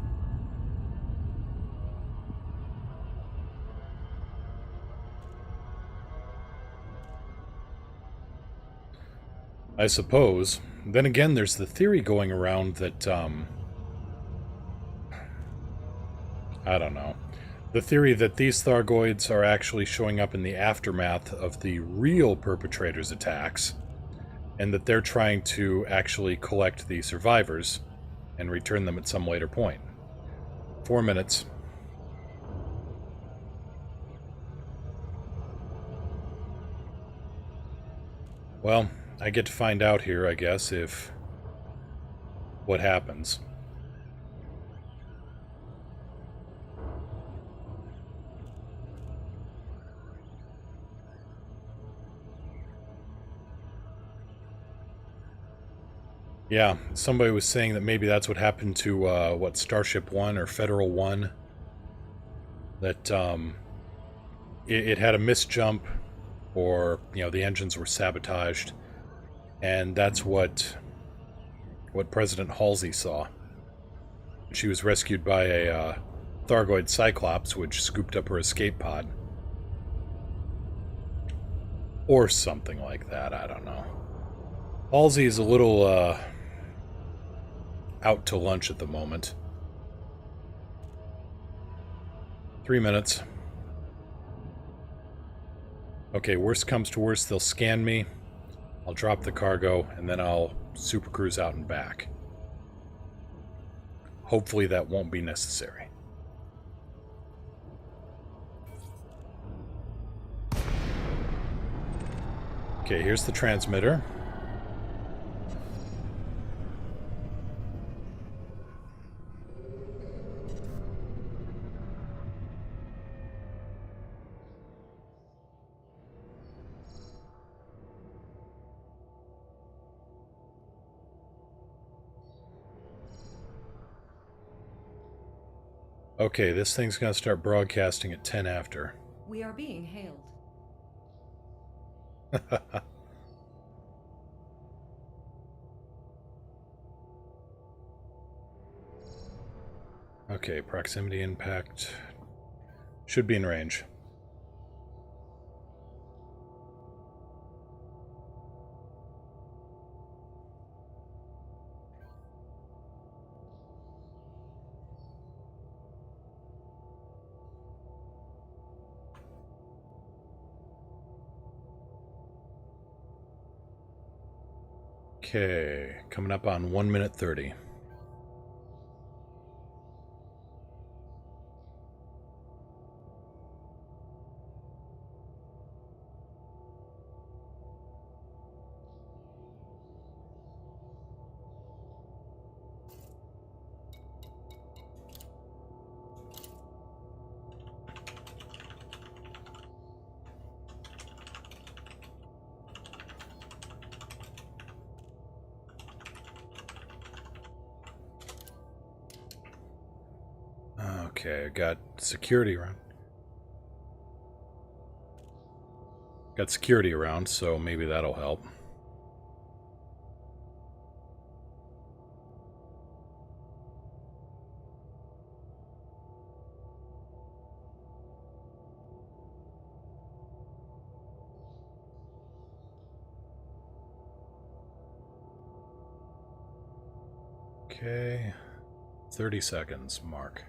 I suppose. Then again, there's the theory going around that, I don't know. The theory that these Thargoids are actually showing up in the aftermath of the real perpetrators' attacks, and that they're trying to actually collect the survivors and return them at some later point. 4 minutes. Well, I get to find out here, I guess, if... what happens. Yeah, somebody was saying that maybe that's what happened to, Starship 1 or Federal 1? That, it had a misjump, or, the engines were sabotaged, and that's what President Halsey saw. She was rescued by a, Thargoid Cyclops, which scooped up her escape pod. Or something like that, I don't know. Halsey is a little, out to lunch at the moment. 3 minutes. Okay, worst comes to worst, they'll scan me. I'll drop the cargo, and then I'll supercruise out and back. Hopefully that won't be necessary. Okay, here's the transmitter. Okay, this thing's gonna start broadcasting at 10 after. We are being hailed. Okay, proximity impact. Should be in range. Okay, coming up on 1 minute 30. Okay, I got security around. Got security around, so maybe that'll help. Okay, 30 seconds, mark.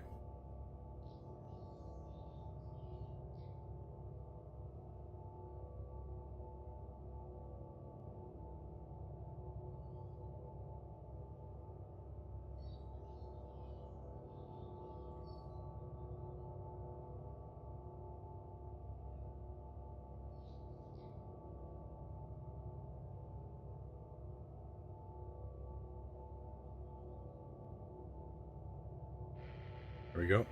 There we go.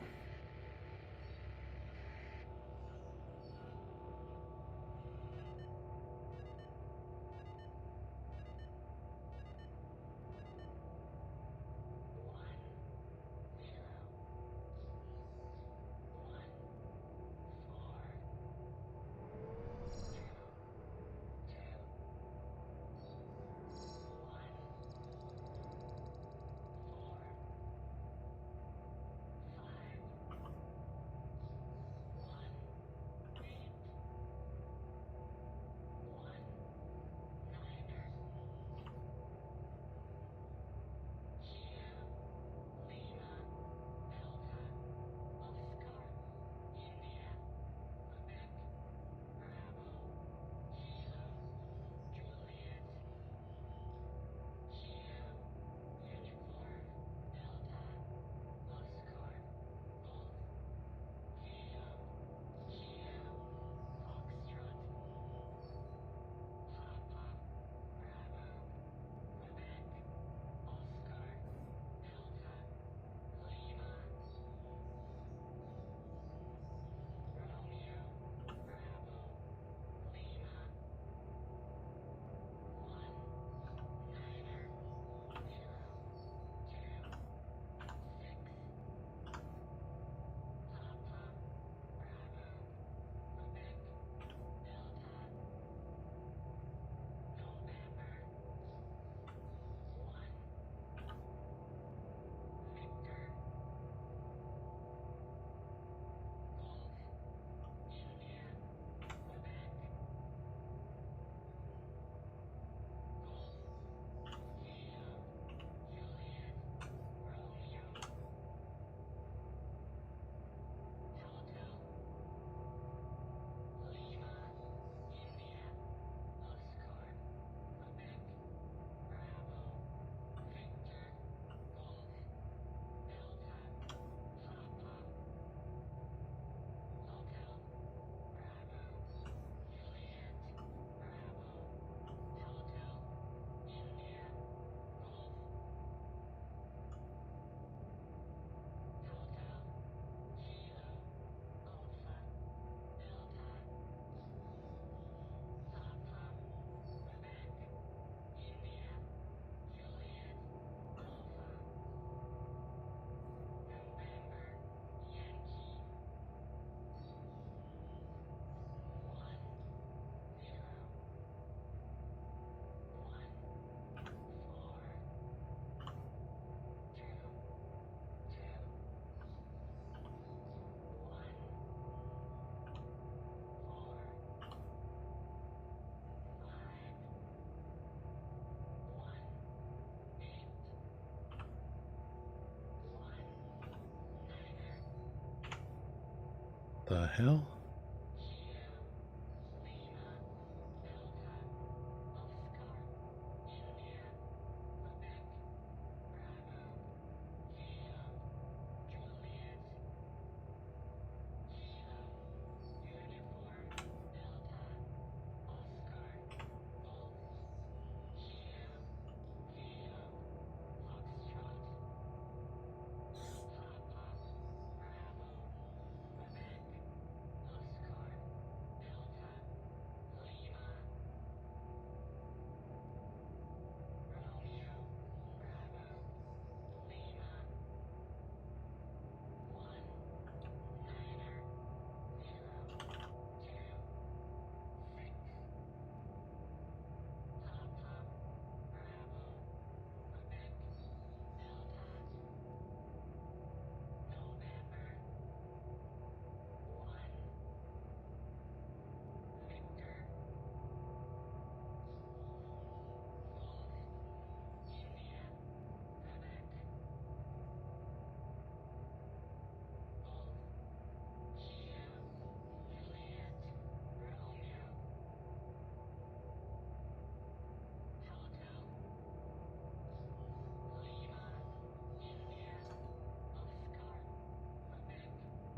the hell?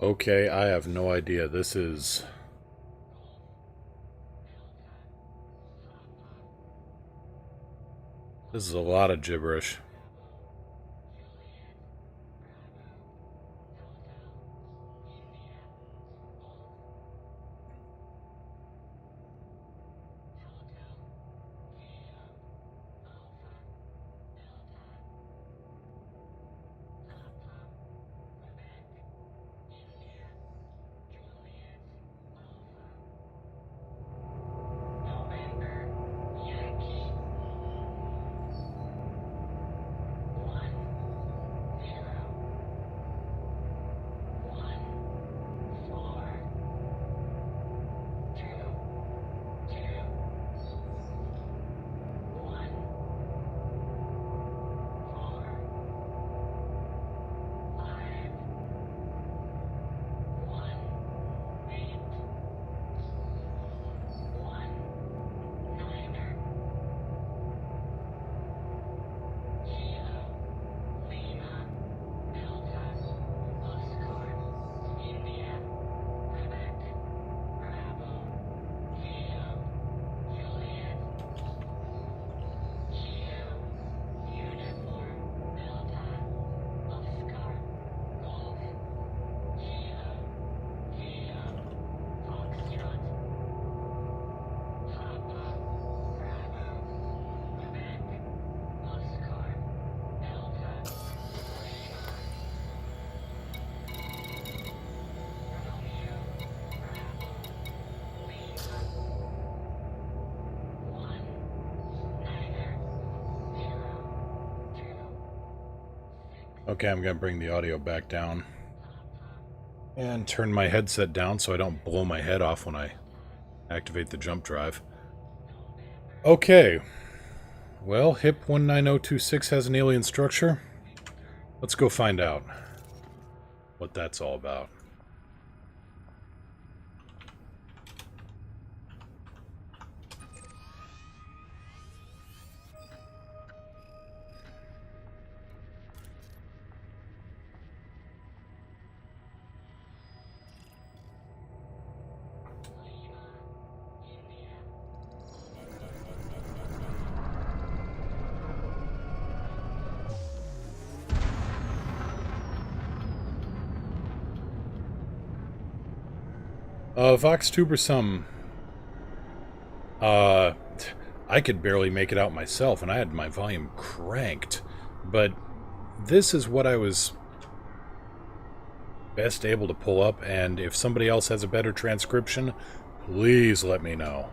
Okay, I have no idea. This is a lot of gibberish. Okay, I'm gonna bring the audio back down and turn my headset down so I don't blow my head off when I activate the jump drive. Okay, well, HIP 19026 has an alien structure. Let's go find out what that's all about. VoxTube or some. I could barely make it out myself, and I had my volume cranked. But this is what I was best able to pull up, and if somebody else has a better transcription, please let me know.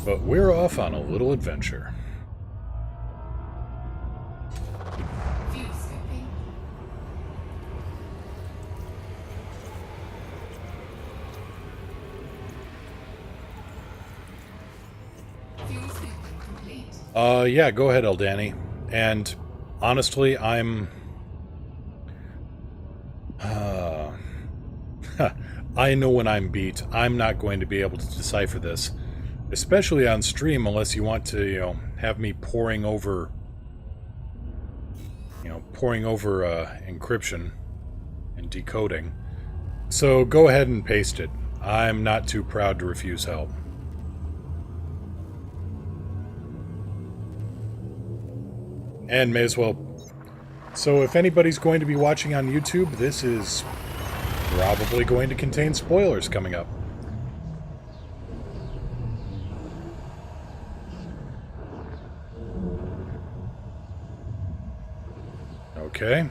But we're off on a little adventure. Fuel scooping. Fuel scooping complete. Yeah, go ahead, Eldani. And honestly, I'm... I know when I'm beat. I'm not going to be able to decipher this. Especially on stream, unless you want to, have me pouring over encryption and decoding. So go ahead and paste it. I'm not too proud to refuse help. And may as well. So if anybody's going to be watching on YouTube, this is probably going to contain spoilers coming up. Okay.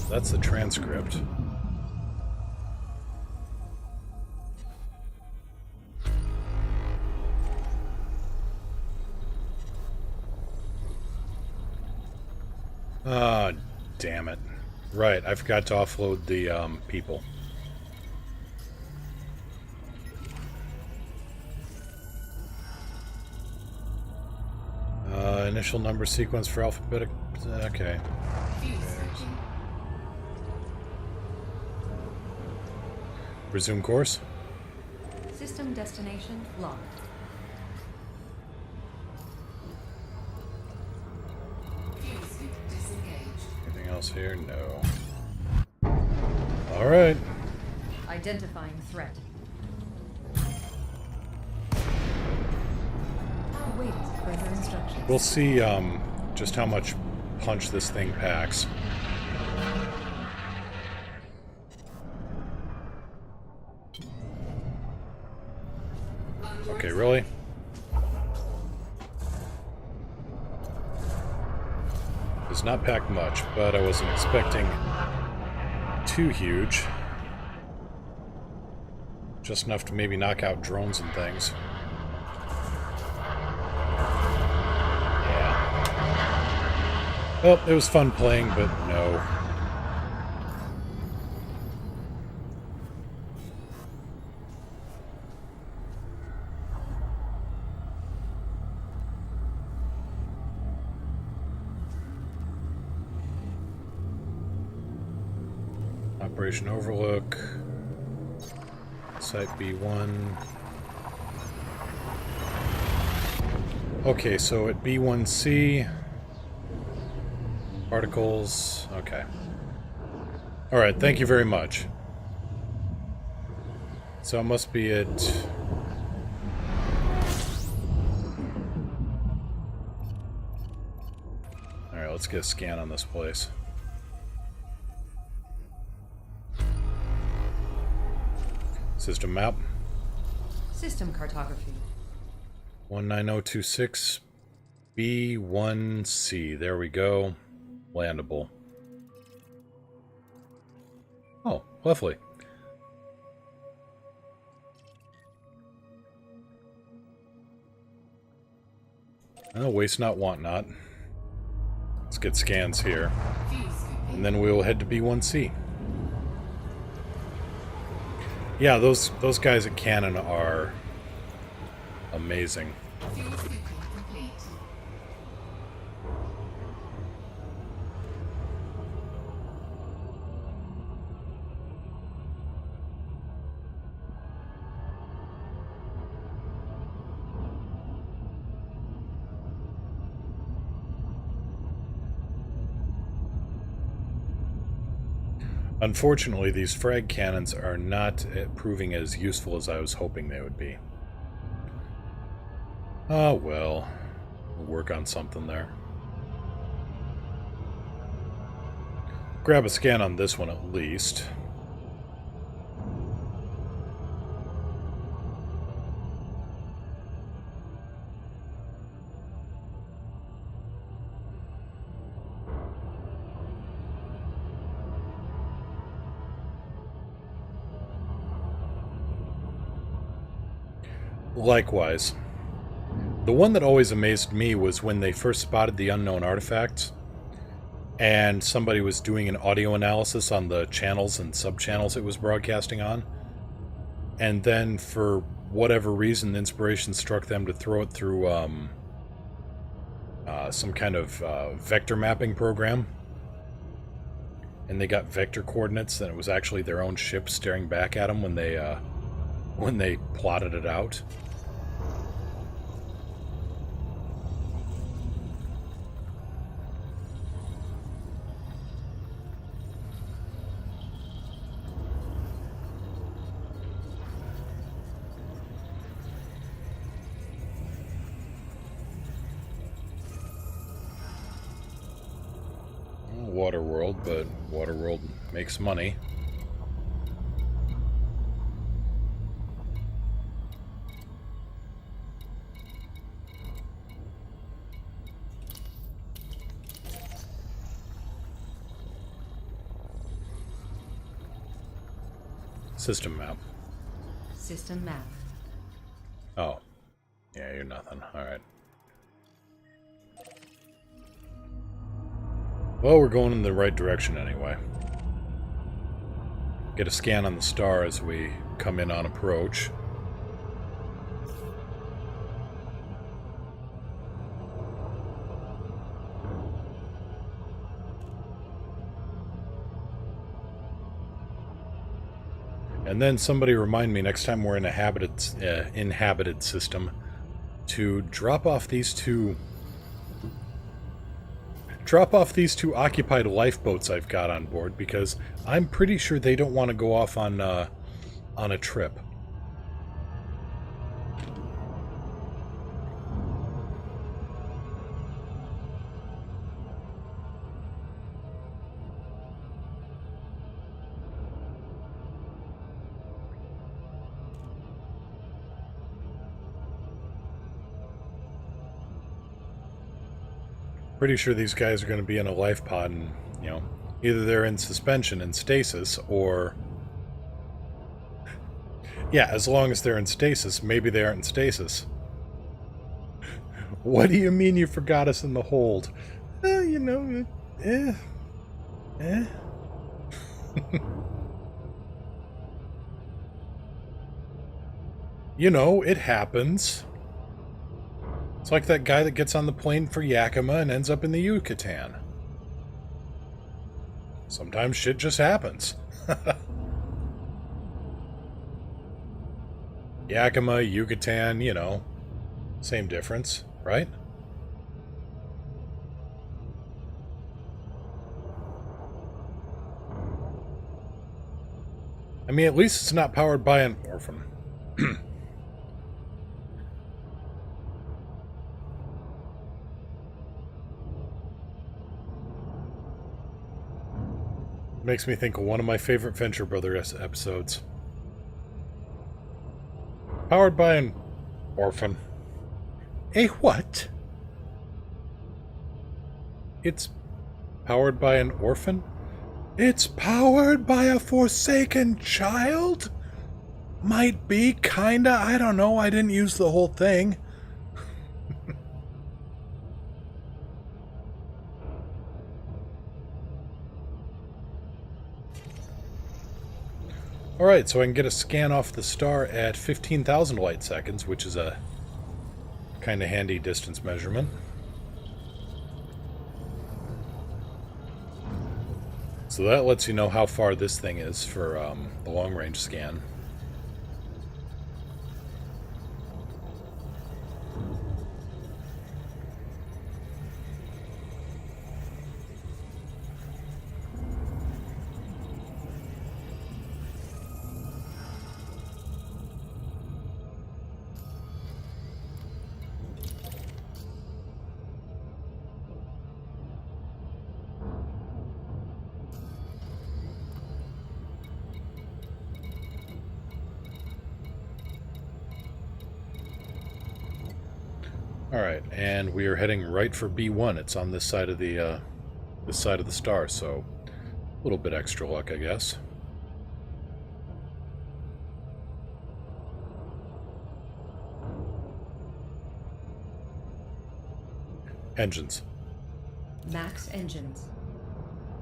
That's the transcript. Ah, damn it. Right, I forgot to offload the people. Initial number sequence for alphabetic... Okay. Fuel switching. Resume course. System destination locked. Fuel scoop disengaged. Anything else here? No. Alright. Identifying threat. Awaiting further instructions. We'll see just how much punch this thing packs. Okay, really? Does not pack much, but I wasn't expecting too huge. Just enough to maybe knock out drones and things. Yeah. Well, it was fun playing, but no. Operation Overlook. Site B1. Okay, so at B1C, particles, okay. Alright, thank you very much. So it must be at... Alright, let's get a scan on this place. System map. System cartography. 19026 B1C. There we go. Landable. Oh, lovely. Oh, waste not, want not. Let's get scans here. And then we'll head to B1C. Yeah, those guys at Canon are amazing. Fuel scooping complete. Unfortunately, these frag cannons are not proving as useful as I was hoping they would be. Oh well, we'll work on something there. Grab a scan on this one at least. Likewise. The one that always amazed me was when they first spotted the unknown artifacts, and somebody was doing an audio analysis on the channels and subchannels it was broadcasting on, and then for whatever reason, the inspiration struck them to throw it through some kind of vector mapping program, and they got vector coordinates, and it was actually their own ship staring back at them when they plotted it out. Waterworld, but Waterworld makes money. System map. System map. Oh. Yeah, you're nothing. Alright. Well, we're going in the right direction anyway. Get a scan on the star as we come in on approach. And then somebody remind me next time we're in a inhabited system to drop off these two occupied lifeboats I've got on board, because I'm pretty sure they don't want to go off on a trip. Pretty sure these guys are going to be in a life pod, and, you know, either they're in suspension and stasis, or... Yeah, as long as they're in stasis, maybe they aren't in stasis. What do you mean you forgot us in the hold? You know, You know, it happens. It's like that guy that gets on the plane for Yakima and ends up in the Yucatan. Sometimes shit just happens. Yakima, Yucatan, you know, same difference, right? I mean, at least it's not powered by an orphan. Makes me think of one of my favorite Venture Brothers episodes. Powered by an orphan. A what? It's powered by an orphan? It's powered by a forsaken child? Might be, kinda, I don't know, I didn't use the whole thing. Alright, so I can get a scan off the star at 15,000 light seconds, which is a kind of handy distance measurement. So that lets you know how far this thing is for the long-range scan. Alright, and we are heading right for B1. It's on this side of the star, so a little bit extra luck, I guess. Engines. Max engines.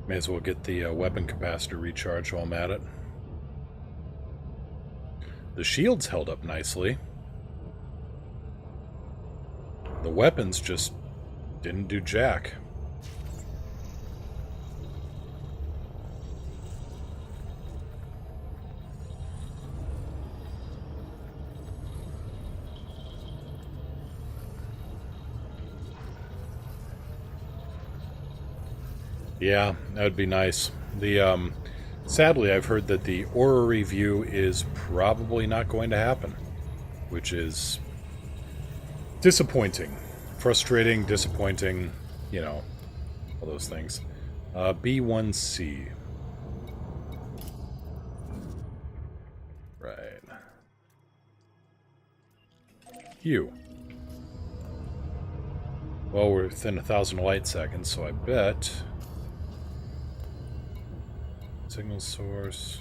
May as well get the weapon capacitor recharged while I'm at it. The shields held up nicely. The weapons just didn't do jack. Yeah, that would be nice. The sadly, I've heard that the Aura review is probably not going to happen, which is disappointing, frustrating, disappointing. You know, all those things. B1C. Right. You. Well, we're within 1,000 light seconds, so I bet. Signal source.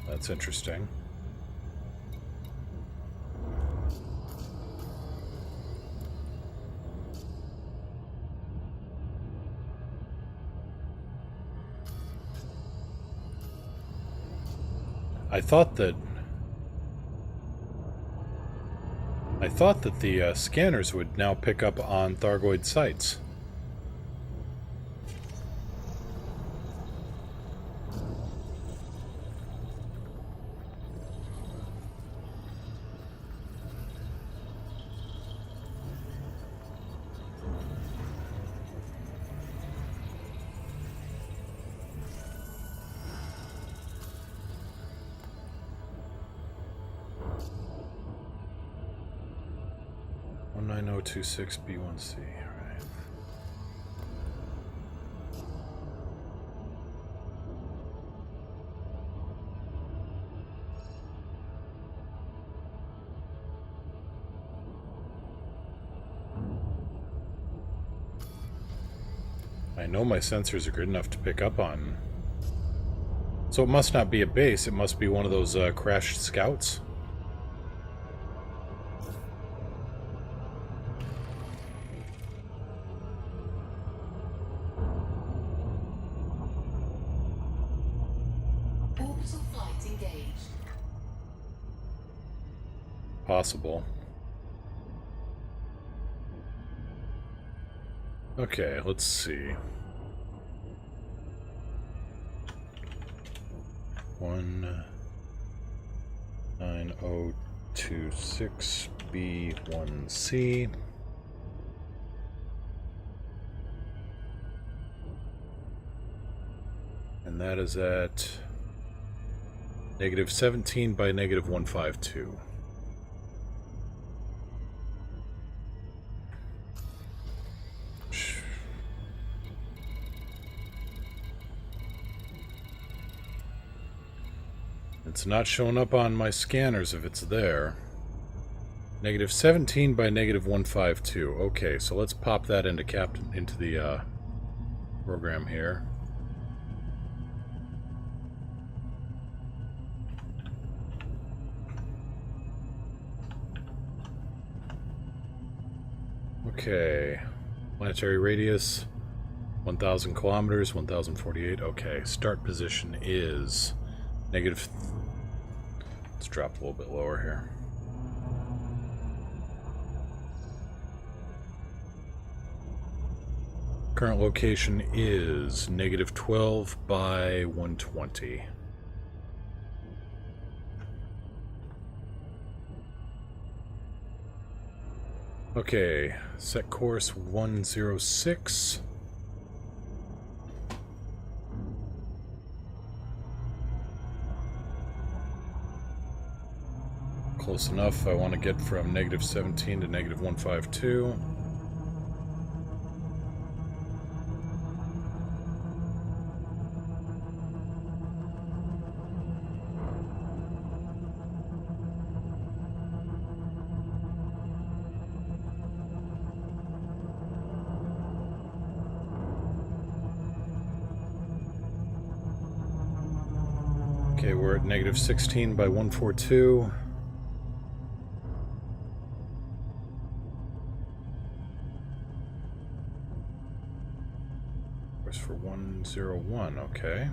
That's interesting. I thought that the scanners would now pick up on Thargoid sites. B1C, right. I know my sensors are good enough to pick up on. So it must not be a base, it must be one of those crashed scouts. Possible. Okay, let's see. 19026B1C. And that is at -17 by -152. It's not showing up on my scanners if it's there. -17 by -152. Okay, so let's pop that into the program here. Okay, planetary radius 1,000 kilometers, 1,048. Okay, start position is negative. Let's drop a little bit lower here. Current location is -12 by 120. Okay, set course 106. Close enough. I want to get from -17 to -152. Okay, we're at -16 by 142. Course for 101, okay.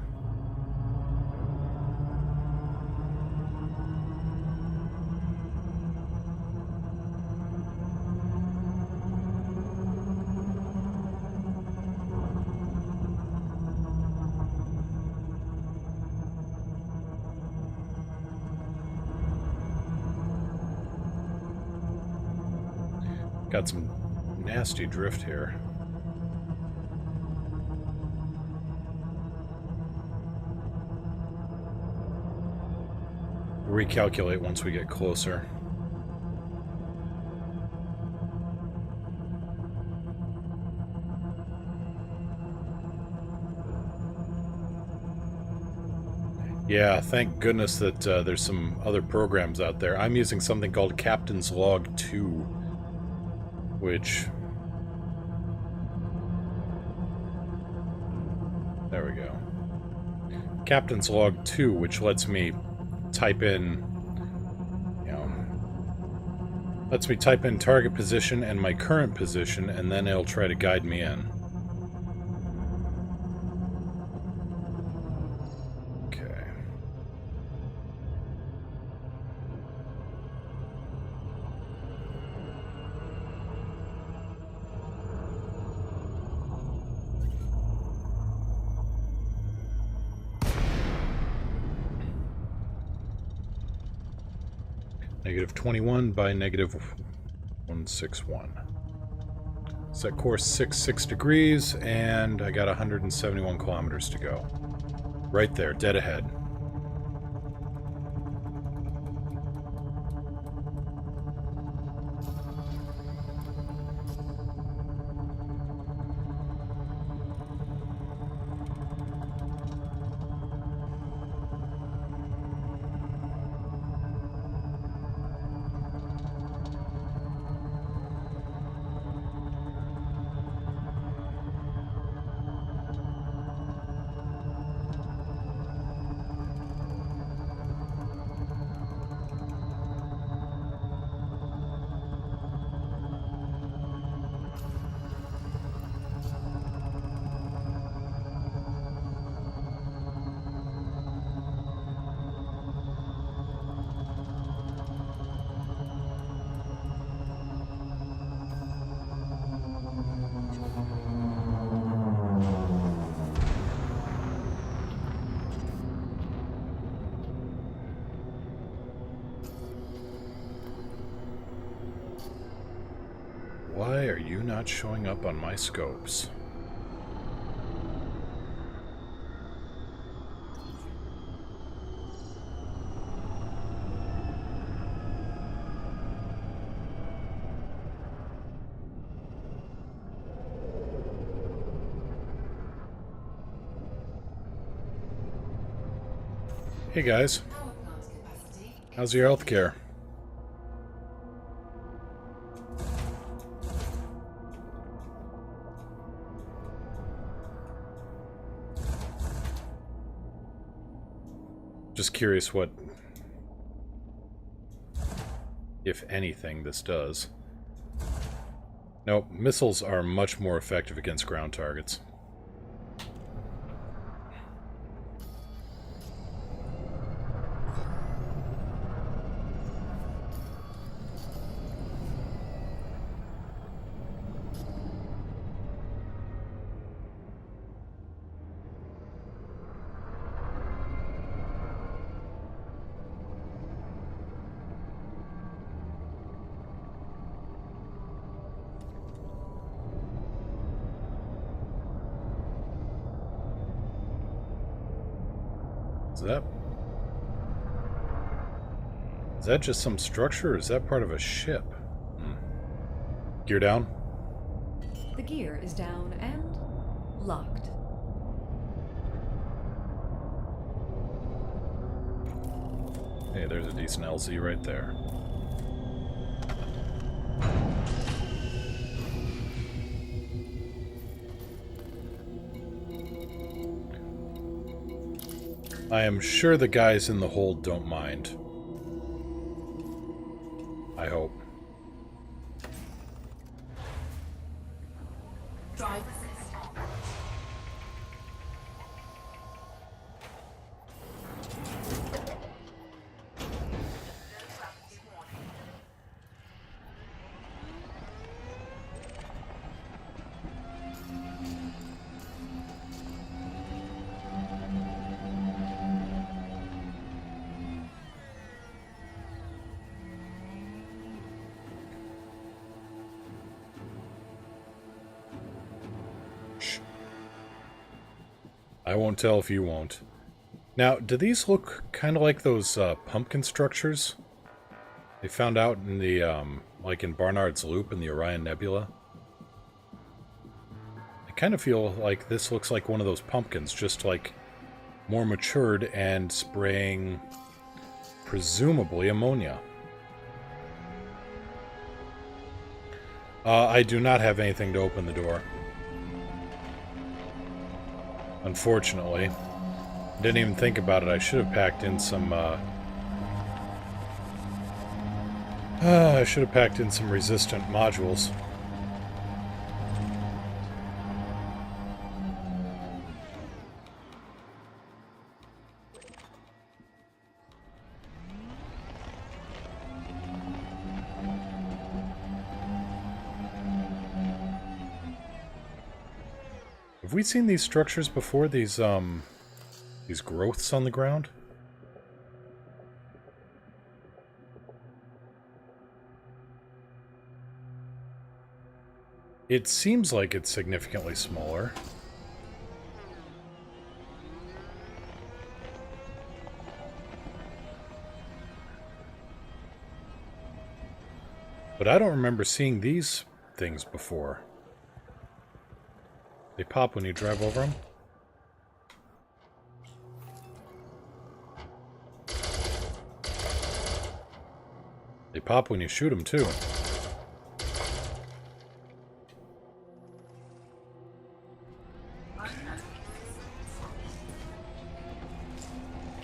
Got some nasty drift here. Recalculate once we get closer. Yeah, thank goodness that there's some other programs out there. I'm using something called Captain's Log 2, which... There we go. Captain's Log 2, which lets me type in, lets me type in target position and my current position, and then it'll try to guide me in. Okay. Negative 21 by negative 161. Set course 66 degrees, and I got 171 kilometers to go. Right there, dead ahead. Why are you not showing up on my scopes? Hey guys, Power plant capacity. how's your healthcare? Just curious what, if anything, this does. Nope, missiles are much more effective against ground targets. Is that just some structure, or is that part of a ship? Gear down? The gear is down and locked. Hey, there's a decent LZ right there. I am sure the guys in the hold don't mind. I hope. Drive assist. I won't tell if you won't. Now, do these look kind of like those pumpkin structures they found out in the, like in Barnard's Loop in the Orion Nebula? I kind of feel like this looks like one of those pumpkins, just like more matured and spraying, presumably, ammonia. I do not have anything to open the door. Unfortunately. Didn't even think about it. I should have packed in some, I should have packed in some resistant modules. Have we seen these structures before? These growths on the ground? It seems like it's significantly smaller. But I don't remember seeing these things before. They pop when you drive over them? They pop when you shoot them, too.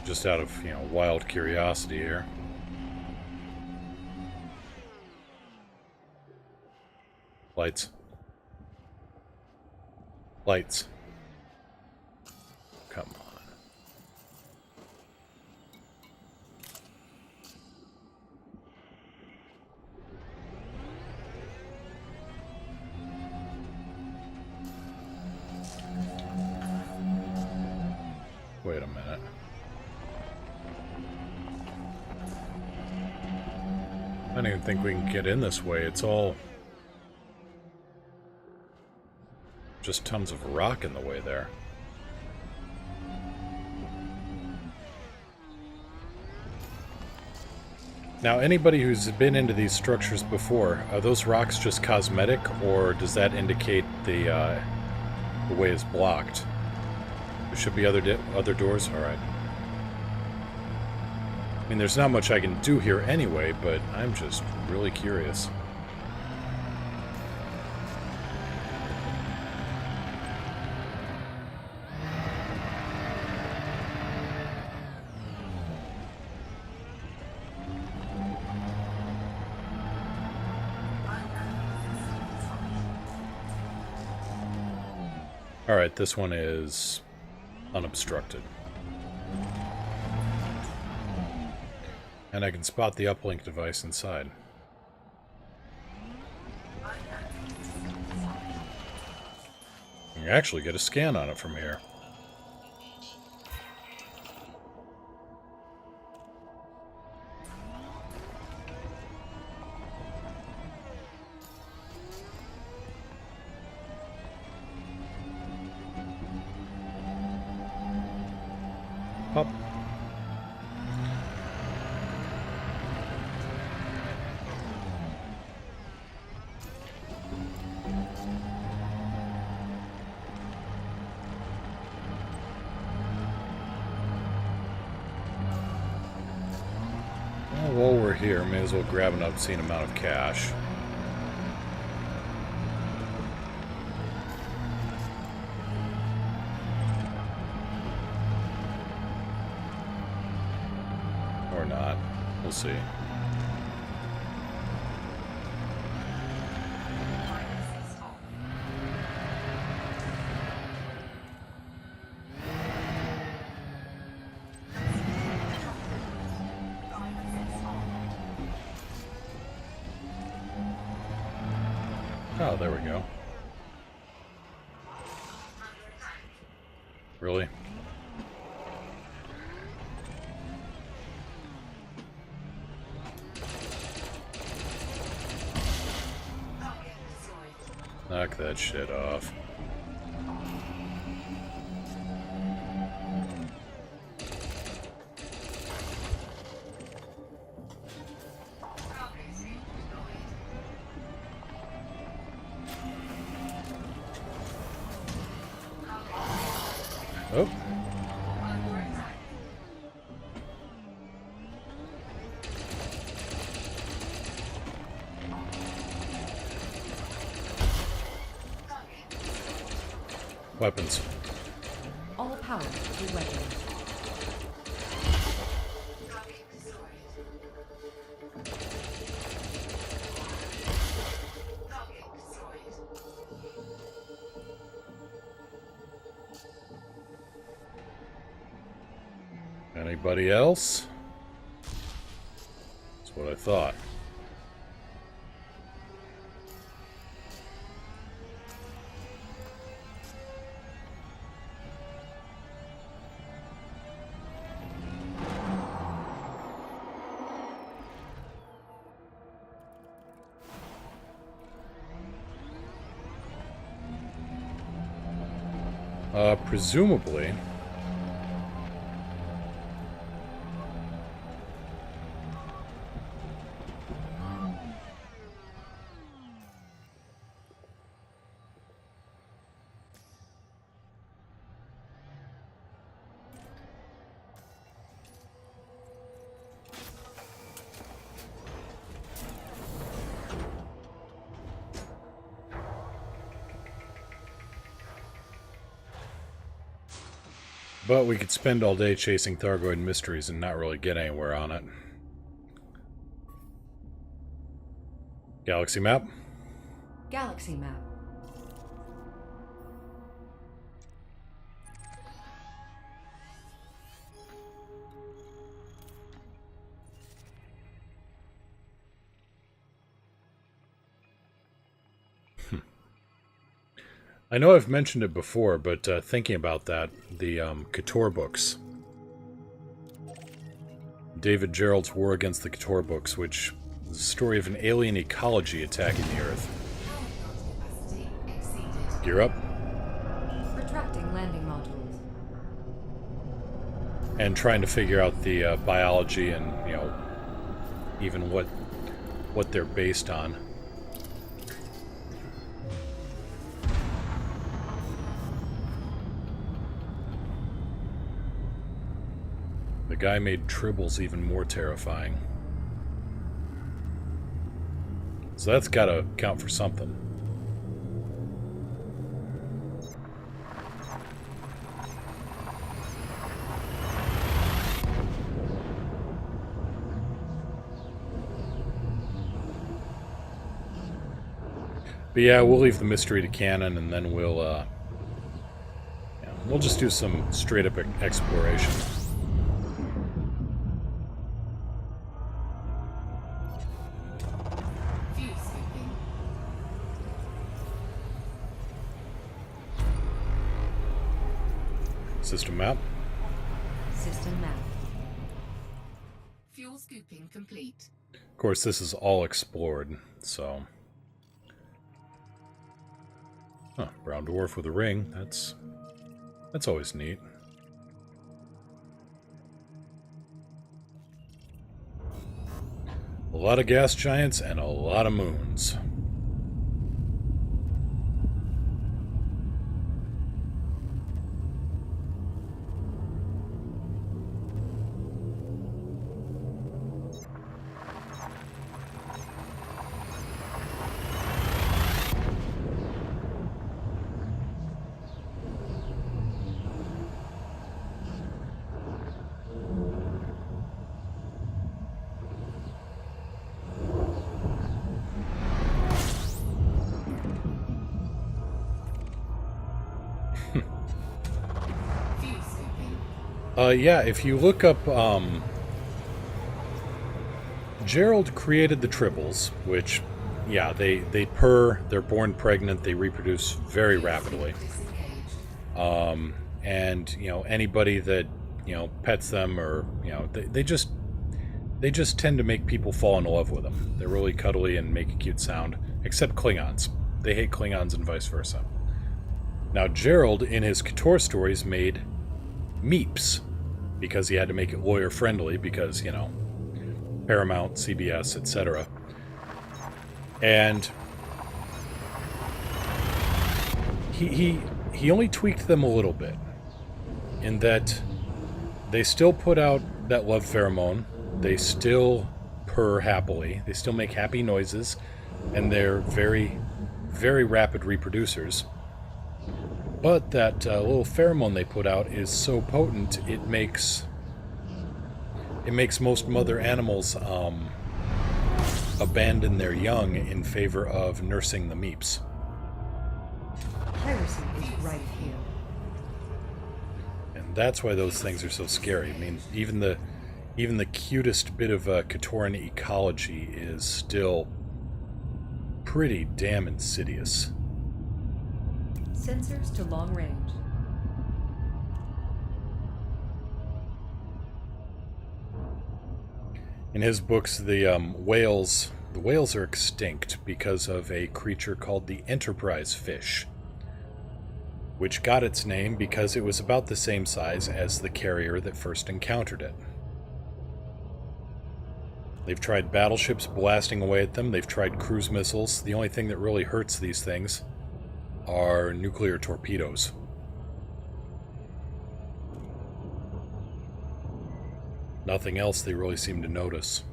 Just out of, you know, wild curiosity here. Lights. Lights. Come on. Wait a minute. I don't even think we can get in this way. It's all just tons of rock in the way there. Now, anybody who's been into these structures before, are those rocks just cosmetic, or does that indicate the way is blocked? There should be other doors? Alright. I mean, there's not much I can do here anyway, but I'm just really curious. Alright, this one is unobstructed. And I can spot the uplink device inside. You can actually get a scan on it from here. Pop. Well, while we're here, may as well grab an obscene amount of cash. Or not. We'll see. Oh, there we go. Really? Knock that shit off. Oh. Under attack. Weapons. All power to weapons. Target destroyed. Target destroyed. Anybody else? That's what I thought. Presumably. But we could spend all day chasing Thargoid mysteries and not really get anywhere on it. Galaxy map? Galaxy map. I know I've mentioned it before, but thinking about that, the Couture books. David Gerald's War Against the Couture books, which is a story of an alien ecology attacking the Earth. Capacity exceeded. Gear up. Retracting landing modules. And trying to figure out the biology and, you know, even what they're based on. The guy made tribbles even more terrifying. So that's gotta count for something. But yeah, we'll leave the mystery to canon, and then we'll just do some straight-up exploration. View sweeping. System map. System map. Fuel scooping complete. Of course, this is all explored, so... Huh, brown dwarf with a ring. That's always neat. A lot of gas giants and a lot of moons. View sweeping. Yeah, if you look up, Gerald created the tribbles, which, yeah, they purr, they're born pregnant, they reproduce very rapidly. Disengaged. And, you know, anybody that, you know, pets them or, you know, they just tend to make people fall in love with them. They're really cuddly and make a cute sound, except Klingons. They hate Klingons and vice versa. Now, Gerald, in his Couture stories, made Meeps, because he had to make it lawyer-friendly, because, you know, Paramount, CBS, etc. And he only tweaked them a little bit. in that they still put out that love pheromone. They still purr happily. They still make happy noises, and they're very, very rapid reproducers. But that little pheromone they put out is so potent, it makes most mother animals abandon their young in favor of nursing the meeps. Piracy is right here. And that's why those things are so scary. I mean, even the cutest bit of Katoran ecology is still pretty damn insidious. Sensors to long range. In his books, the whales are extinct because of a creature called the Enterprise fish, which got its name because it was about the same size as the carrier that first encountered it. They've tried battleships blasting away at them. They've tried cruise missiles. The only thing that really hurts these things are nuclear torpedoes. Nothing else they really seem to notice.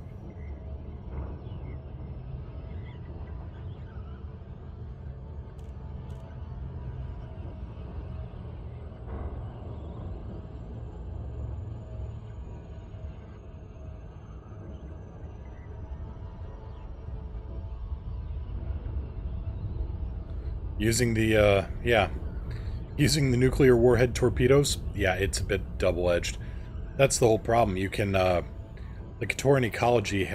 Using the, using the nuclear warhead torpedoes, yeah, it's a bit double-edged. That's the whole problem. You can, the Katoran ecology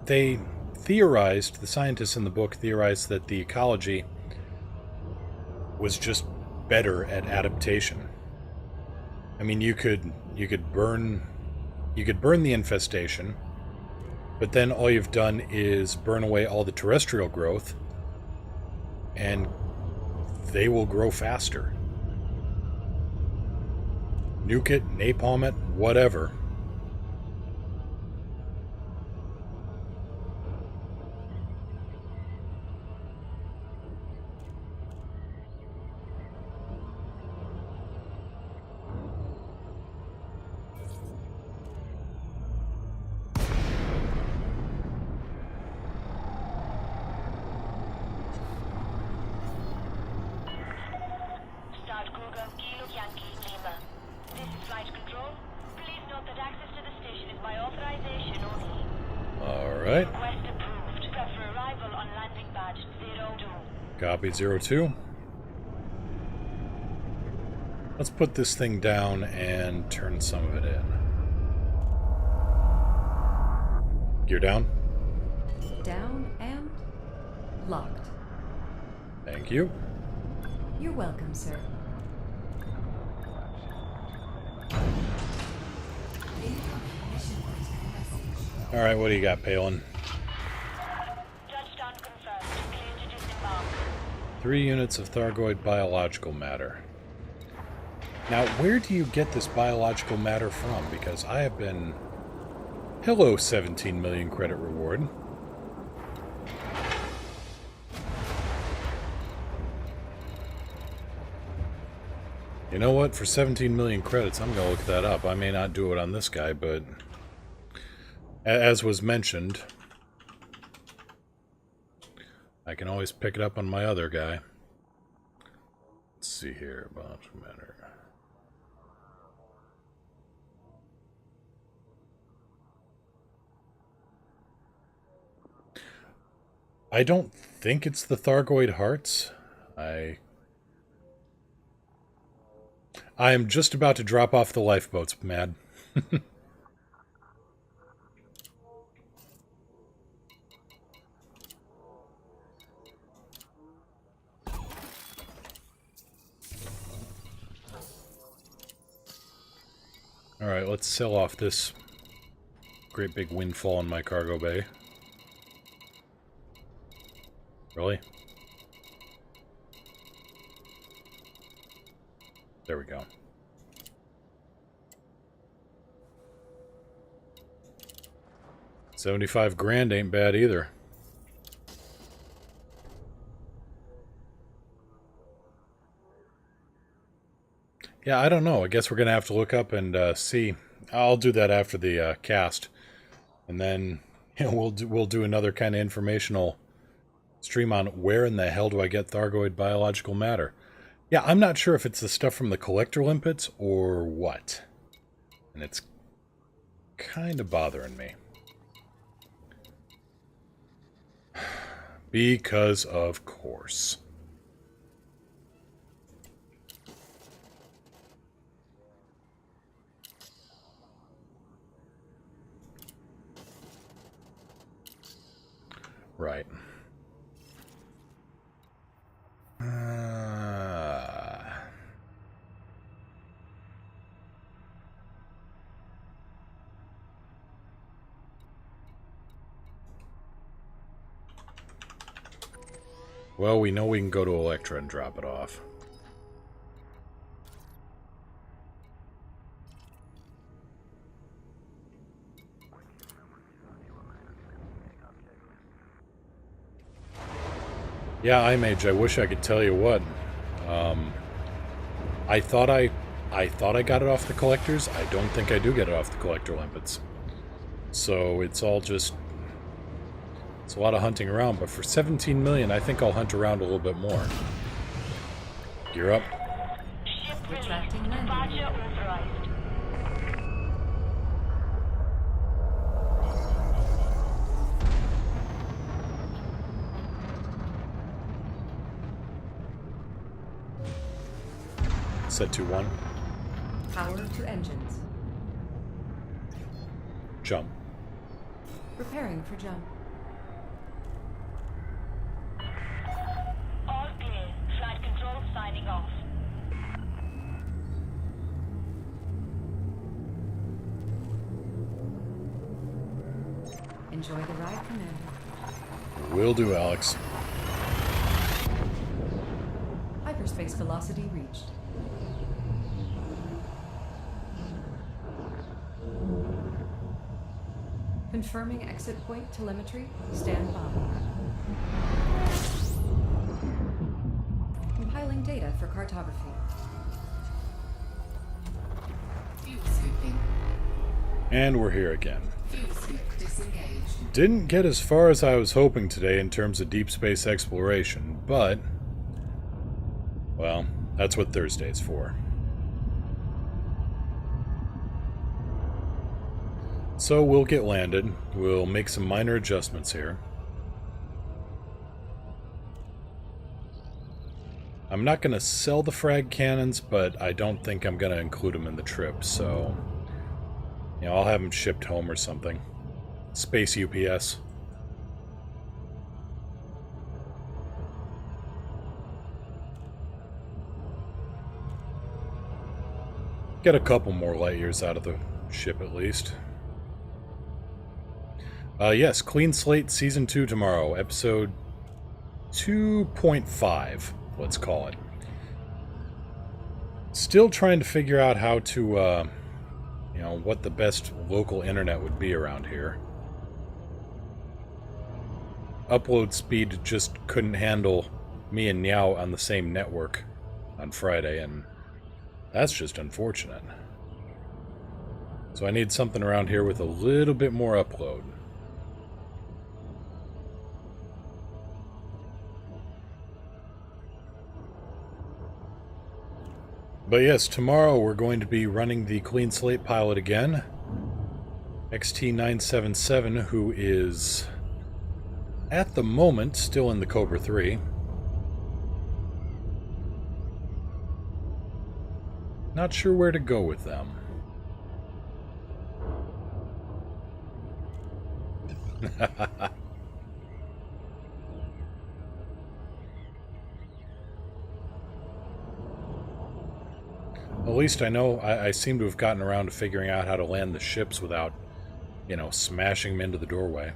they theorized, the scientists in the book theorized that the ecology was just better at adaptation. I mean, you could burn the infestation, but then all you've done is burn away all the terrestrial growth, and they will grow faster. Nuke it, napalm it, whatever. Copy 02. Let's put this thing down and turn some of it in. Gear down. Down and locked. Thank you. You're welcome, sir. Alright, what do you got, Palin? 3 units of Thargoid biological matter. Now, where do you get this biological matter from? Because I have been... Hello, 17 million credit reward. You know what? For 17 million credits, I'm gonna look that up. I may not do it on this guy, but... As was mentioned... I can always pick it up on my other guy. Let's see here, biological matter. I don't think it's the Thargoid hearts. I am just about to drop off the lifeboats, Mad. Alright, let's sell off this great big windfall in my cargo bay. Really? There we go. $75 grand ain't bad either. Yeah, I don't know. I guess we're going to have to look up and see. I'll do that after the cast. And then we'll do another kind of informational stream on where in the hell do I get Thargoid biological matter. Yeah, I'm not sure if it's the stuff from the collector limpets or what. And it's kind of bothering me. Because of course. Right. Well, we know we can go to Electra and drop it off. Yeah, iMage, I wish I could tell you what. I thought I got it off the collectors. I don't think I do get it off the collector limpets. So it's all just... It's a lot of hunting around, but for 17 million, I think I'll hunt around a little bit more. Gear up. Retracting landing. Set to 1. Power to engines. Jump. Preparing for jump. All clear. Flight control signing off. Enjoy the ride, Commander. Will do, Alex. Hyperspace velocity reached. Confirming exit point telemetry. Stand by. Compiling data for cartography. Fuel scooping. And we're here again. Fuel scoop disengaged. Didn't get as far as I was hoping today in terms of deep space exploration, but... well, that's what Thursday's for. So we'll get landed. We'll make some minor adjustments here. I'm not going to sell the frag cannons, but I don't think I'm going to include them in the trip, so... you know, I'll have them shipped home or something. Space UPS. Get a couple more light years out of the ship at least. Yes, Clean Slate Season 2 tomorrow, episode 2.5, let's call it. Still trying to figure out how to, you know, what the best local internet would be around here. Upload speed just couldn't handle me and Niao on the same network on Friday, and that's just unfortunate. So I need something around here with a little bit more upload. But yes, tomorrow we're going to be running the Clean Slate pilot again. XT977, who is, at the moment, still in the Cobra 3. Not sure where to go with them. At least I know I seem to have gotten around to figuring out how to land the ships without, you know, smashing them into the doorway.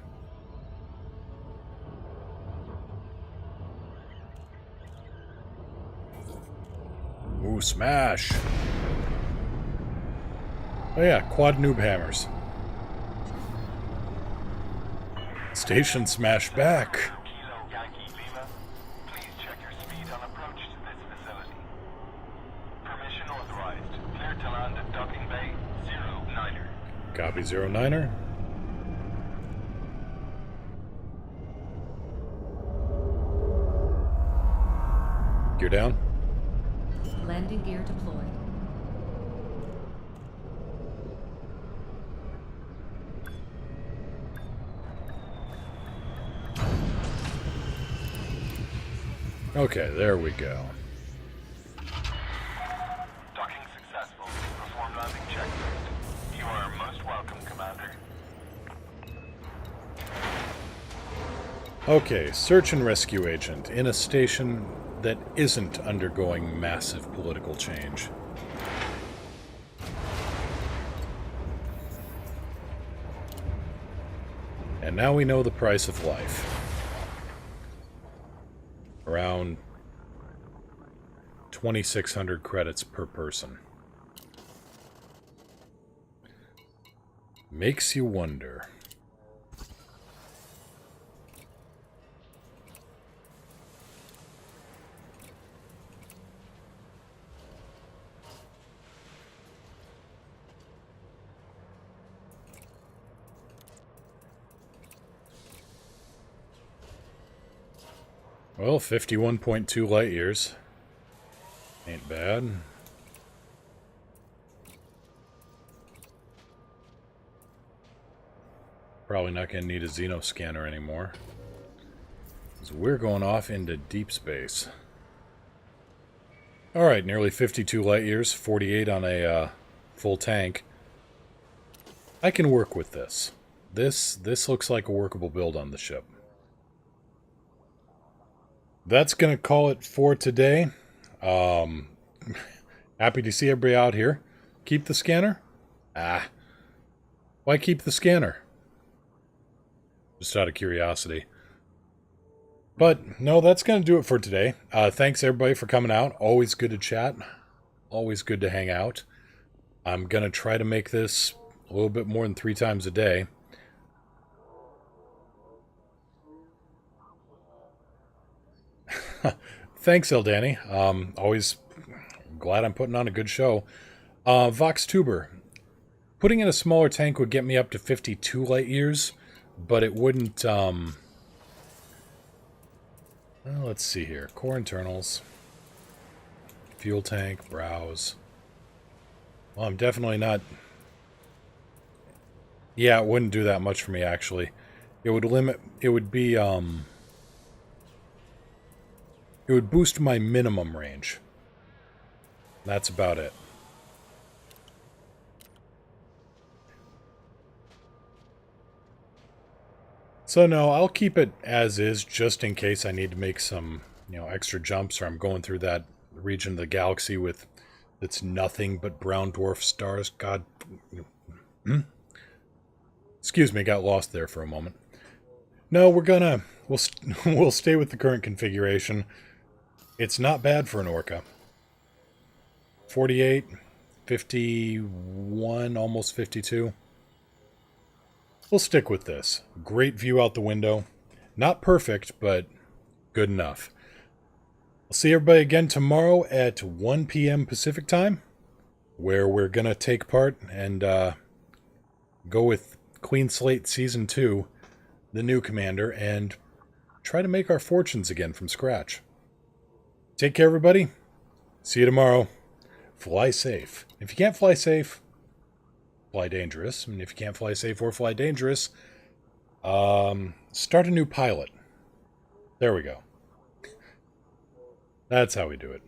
Ooh, smash! Oh yeah, quad noob hammers. Station smash back! Kilo Yankee Lima, please check your speed on approach to this facility. Permission authorized. Docking bay 09er. Copy 09er. Gear down. Landing gear deployed. Okay, there we go. Docking successful. Perform landing checklist. You are most welcome, Commander. Okay, search and rescue agent in a station that isn't undergoing massive political change. And now we know the price of life. Around 2,600 credits per person. Makes you wonder. Well, 51.2 light years. Ain't bad. Probably not going to need a xenoscanner anymore. So we're going off into deep space. Alright, nearly 52 light years, 48 on a full tank. I can work with this. This looks like a workable build on the ship. That's going to call it for today. Happy to see everybody out here. Keep the scanner? Why keep the scanner? Just out of curiosity. But, no, that's going to do it for today. Thanks, everybody, for coming out. Always good to chat. Always good to hang out. I'm going to try to make this a little bit more than 3 times a day. Thanks, Eldani. Always glad I'm putting on a good show. VoxTuber. Putting in a smaller tank would get me up to 52 light years, but it wouldn't, well, let's see here. Core internals. Fuel tank, browse. Well, I'm definitely not... Yeah, it wouldn't do that much for me, actually. It would limit... It would be, it would boost my minimum range. That's about it. So no, I'll keep it as is just in case I need to make some, extra jumps, or I'm going through that region of the galaxy with it's nothing but brown dwarf stars. God. Excuse me, got lost there for a moment. No, we'll stay with the current configuration. It's not bad for an Orca. 48, 51, almost 52. We'll stick with this. Great view out the window. Not perfect, but good enough. I'll see everybody again tomorrow at 1 p.m. Pacific time, where we're going to take part and go with Clean Slate Season 2, the new commander, and try to make our fortunes again from scratch. Take care, everybody. See you tomorrow. Fly safe. If you can't fly safe, fly dangerous. And if you can't fly safe or fly dangerous, start a new pilot. There we go. That's how we do it.